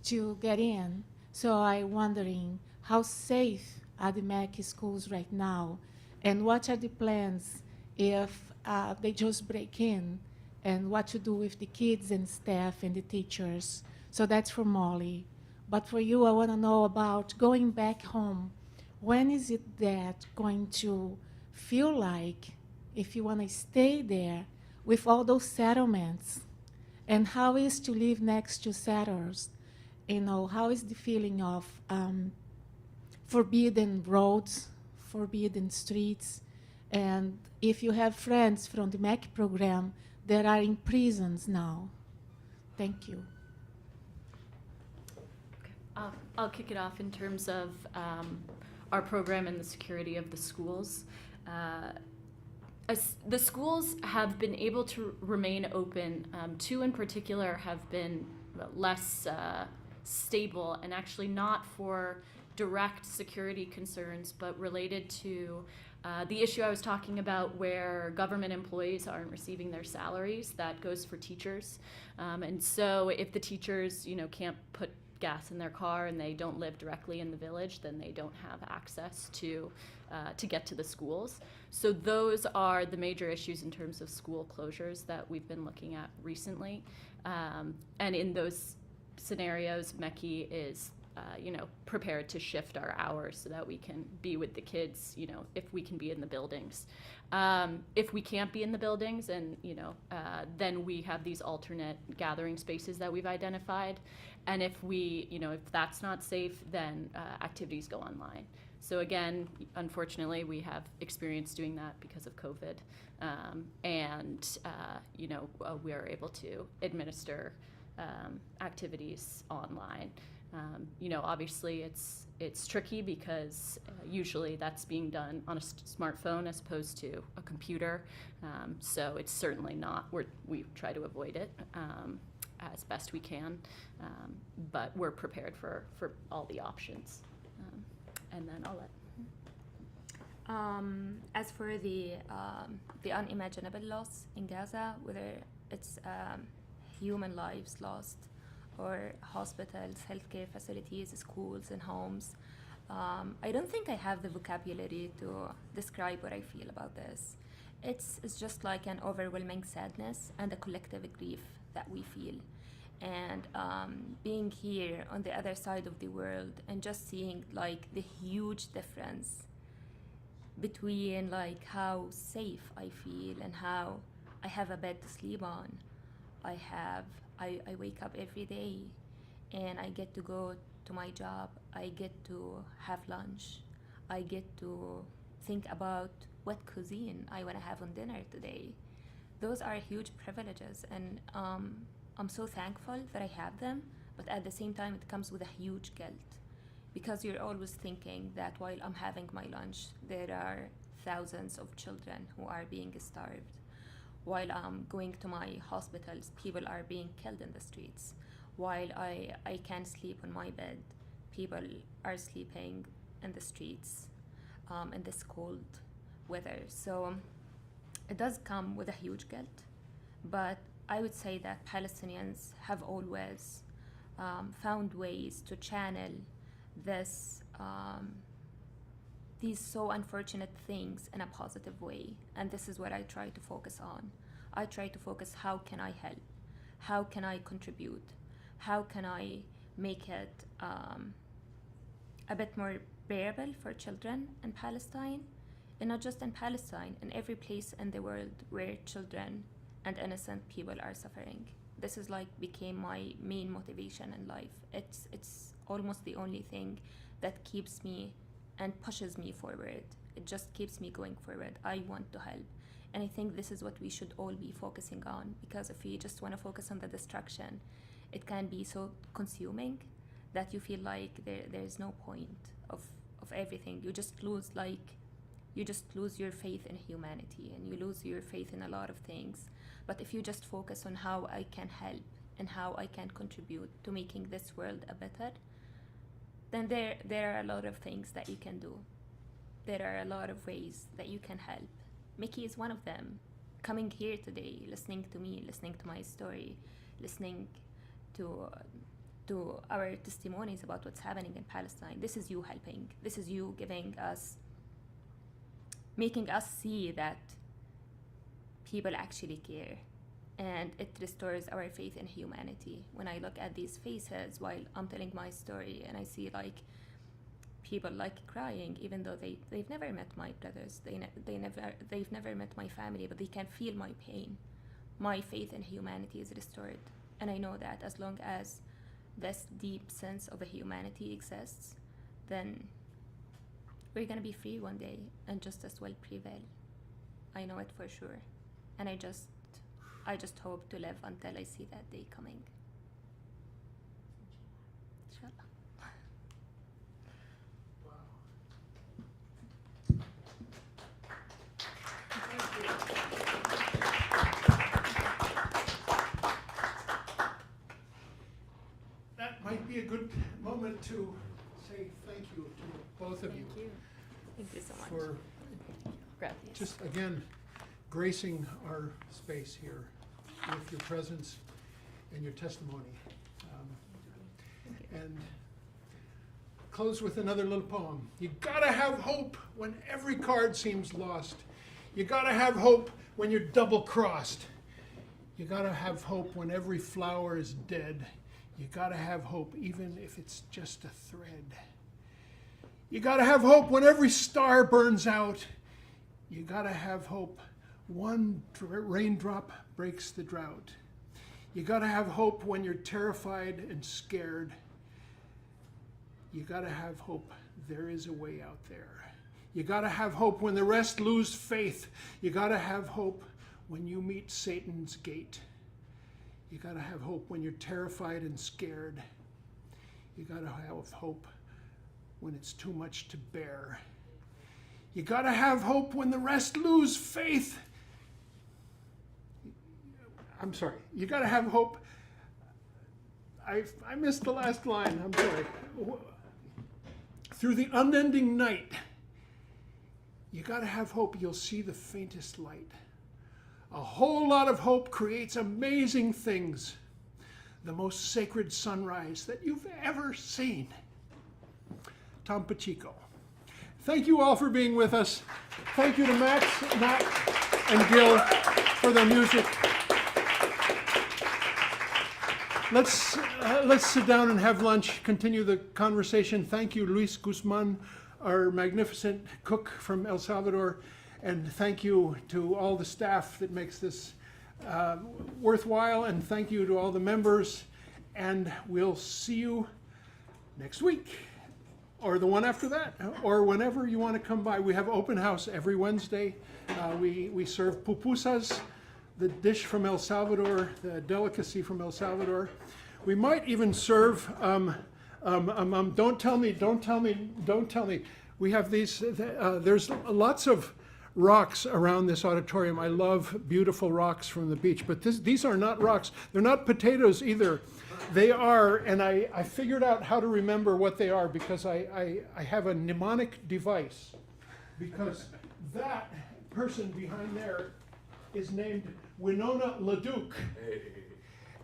to get in. So I'm wondering, how safe are the MECI schools right now? And what are the plans if they just break in? And what to do with the kids and staff and the teachers? So that's for Mollie. But for you, I want to know about going back home. When is it that going to feel like, if you want to stay there with all those settlements? And how is to live next to settlers? You know, how is the feeling of forbidden roads, forbidden streets? And if you have friends from the MECI program that are in prisons now. Thank you. Okay. I'll kick it off in terms of our program and the security of the schools. As the schools have been able to remain open. Two in particular have been less stable, and actually not for direct security concerns, but related to the issue I was talking about, where government employees aren't receiving their salaries. That goes for teachers. And so if the teachers, can't put gas in their car and they don't live directly in the village, then they don't have access to get to the schools. So those are the major issues in terms of school closures that we've been looking at recently. And in those scenarios, MECI is prepared to shift our hours so that we can be with the kids, if we can be in the buildings. If we can't be in the buildings, and then we have these alternate gathering spaces that we've identified. And if if that's not safe, then activities go online. So again, unfortunately, we have experience doing that because of COVID. We are able to administer activities online. Obviously it's tricky because usually that's being done on a smartphone as opposed to a computer. So it's certainly not, we try to avoid it as best we can, but we're prepared for all the options. And then I'll let. As for the unimaginable loss in Gaza, whether it's human lives lost, or hospitals, healthcare facilities, schools, and homes, I don't think I have the vocabulary to describe what I feel about this. It's just like an overwhelming sadness and a collective grief that we feel. And being here on the other side of the world and just seeing like the huge difference between like how safe I feel and how I have a bed to sleep on. I wake up every day and I get to go to my job. I get to have lunch. I get to think about what cuisine I want to have on dinner today. Those are huge privileges, and I'm so thankful that I have them, but at the same time it comes with a huge guilt. because you're always thinking that while I'm having my lunch, there are thousands of children who are being starved. While I'm going to my hospitals, people are being killed in the streets. While I can't sleep on my bed, people are sleeping in the streets in this cold weather. So it does come with a huge guilt, but I would say that Palestinians have always found ways to channel this these so unfortunate things in a positive way, and this is what I try to focus on. I try to focus, how can I help? How can I contribute? How can I make it a bit more bearable for children in Palestine? And not just in Palestine, in every place in the world where children and innocent people are suffering. This is like became my main motivation in life. It's almost the only thing that keeps me and pushes me forward. It just keeps me going forward. I want to help. And I think this is what we should all be focusing on, because if we just want to focus on the destruction, it can be so consuming that you feel like there's no point of everything. You just lose your faith in humanity, and you lose your faith in a lot of things. But if you just focus on how I can help and how I can contribute to making this world a better, then there are a lot of things that you can do. There are a lot of ways that you can help. MECI is one of them. Coming here today, listening to me, listening to my story, listening to our testimonies about what's happening in Palestine. This is you helping. This is you making us see that people actually care, and it restores our faith in humanity. When I look at these faces while I'm telling my story, and I see like people like crying, even though they've never met my brothers, they've never met my family, but they can feel my pain. My faith in humanity is restored, and I know that as long as this deep sense of a humanity exists, then we're gonna be free one day, and justice will prevail. I know it for sure, and I just hope to live until I see that day coming. Inshallah. That might be a good moment to say thank you to both of you. Thank you. Thank you so much. For Gracias. just, again, gracing our space here with your presence and your testimony. And close with another little poem. You gotta have hope when every card seems lost. You gotta have hope when you're double-crossed. You gotta have hope when every flower is dead. You gotta have hope even if it's just a thread. You gotta have hope when every star burns out. You gotta have hope. One raindrop breaks the drought. You gotta have hope when you're terrified and scared. You gotta have hope. There is a way out there. You gotta have hope when the rest lose faith. You gotta have hope when you meet Satan's gate. You gotta have hope when you're terrified and scared. You gotta have hope when it's too much to bear. You gotta have hope when the rest lose faith. I'm sorry. You gotta have hope. I missed the last line. I'm sorry. Through the unending night, you gotta have hope you'll see the faintest light. A whole lot of hope creates amazing things. The most sacred sunrise that you've ever seen. Tom Pacheco. Thank you all for being with us. Thank you to Matt, and Gil for their music. Let's sit down and have lunch, continue the conversation. Thank you, Luis Guzman, our magnificent cook from El Salvador, and thank you to all the staff that makes this worthwhile, and thank you to all the members, and we'll see you next week, or the one after that, or whenever you want to come by. We have open house every Wednesday. We serve pupusas, the dish from El Salvador, the delicacy from El Salvador. We might even serve Don't tell me. We have these, there's lots of rocks around this auditorium. I love beautiful rocks from the beach, but these are not rocks. They're not potatoes either. They are, and I figured out how to remember what they are because I have a mnemonic device. Because that person behind there is named Winona LaDuke.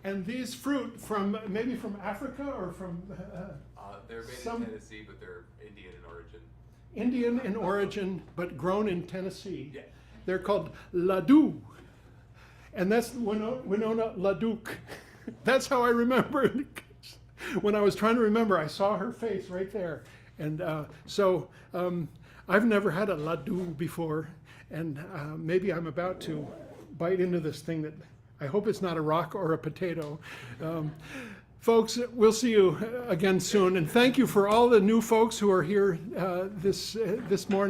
And these fruit maybe from Africa or from they're made in Tennessee, but they're Indian in origin. Indian in origin, but grown in Tennessee. Yeah. They're called Ladue. And that's Winona LaDuke. That's how I remember it. When I was trying to remember, I saw her face right there. And so I've never had a Ladue before. And maybe I'm about to bite into this thing that I hope it's not a rock or a potato. Folks, we'll see you again soon. And thank you for all the new folks who are here this morning.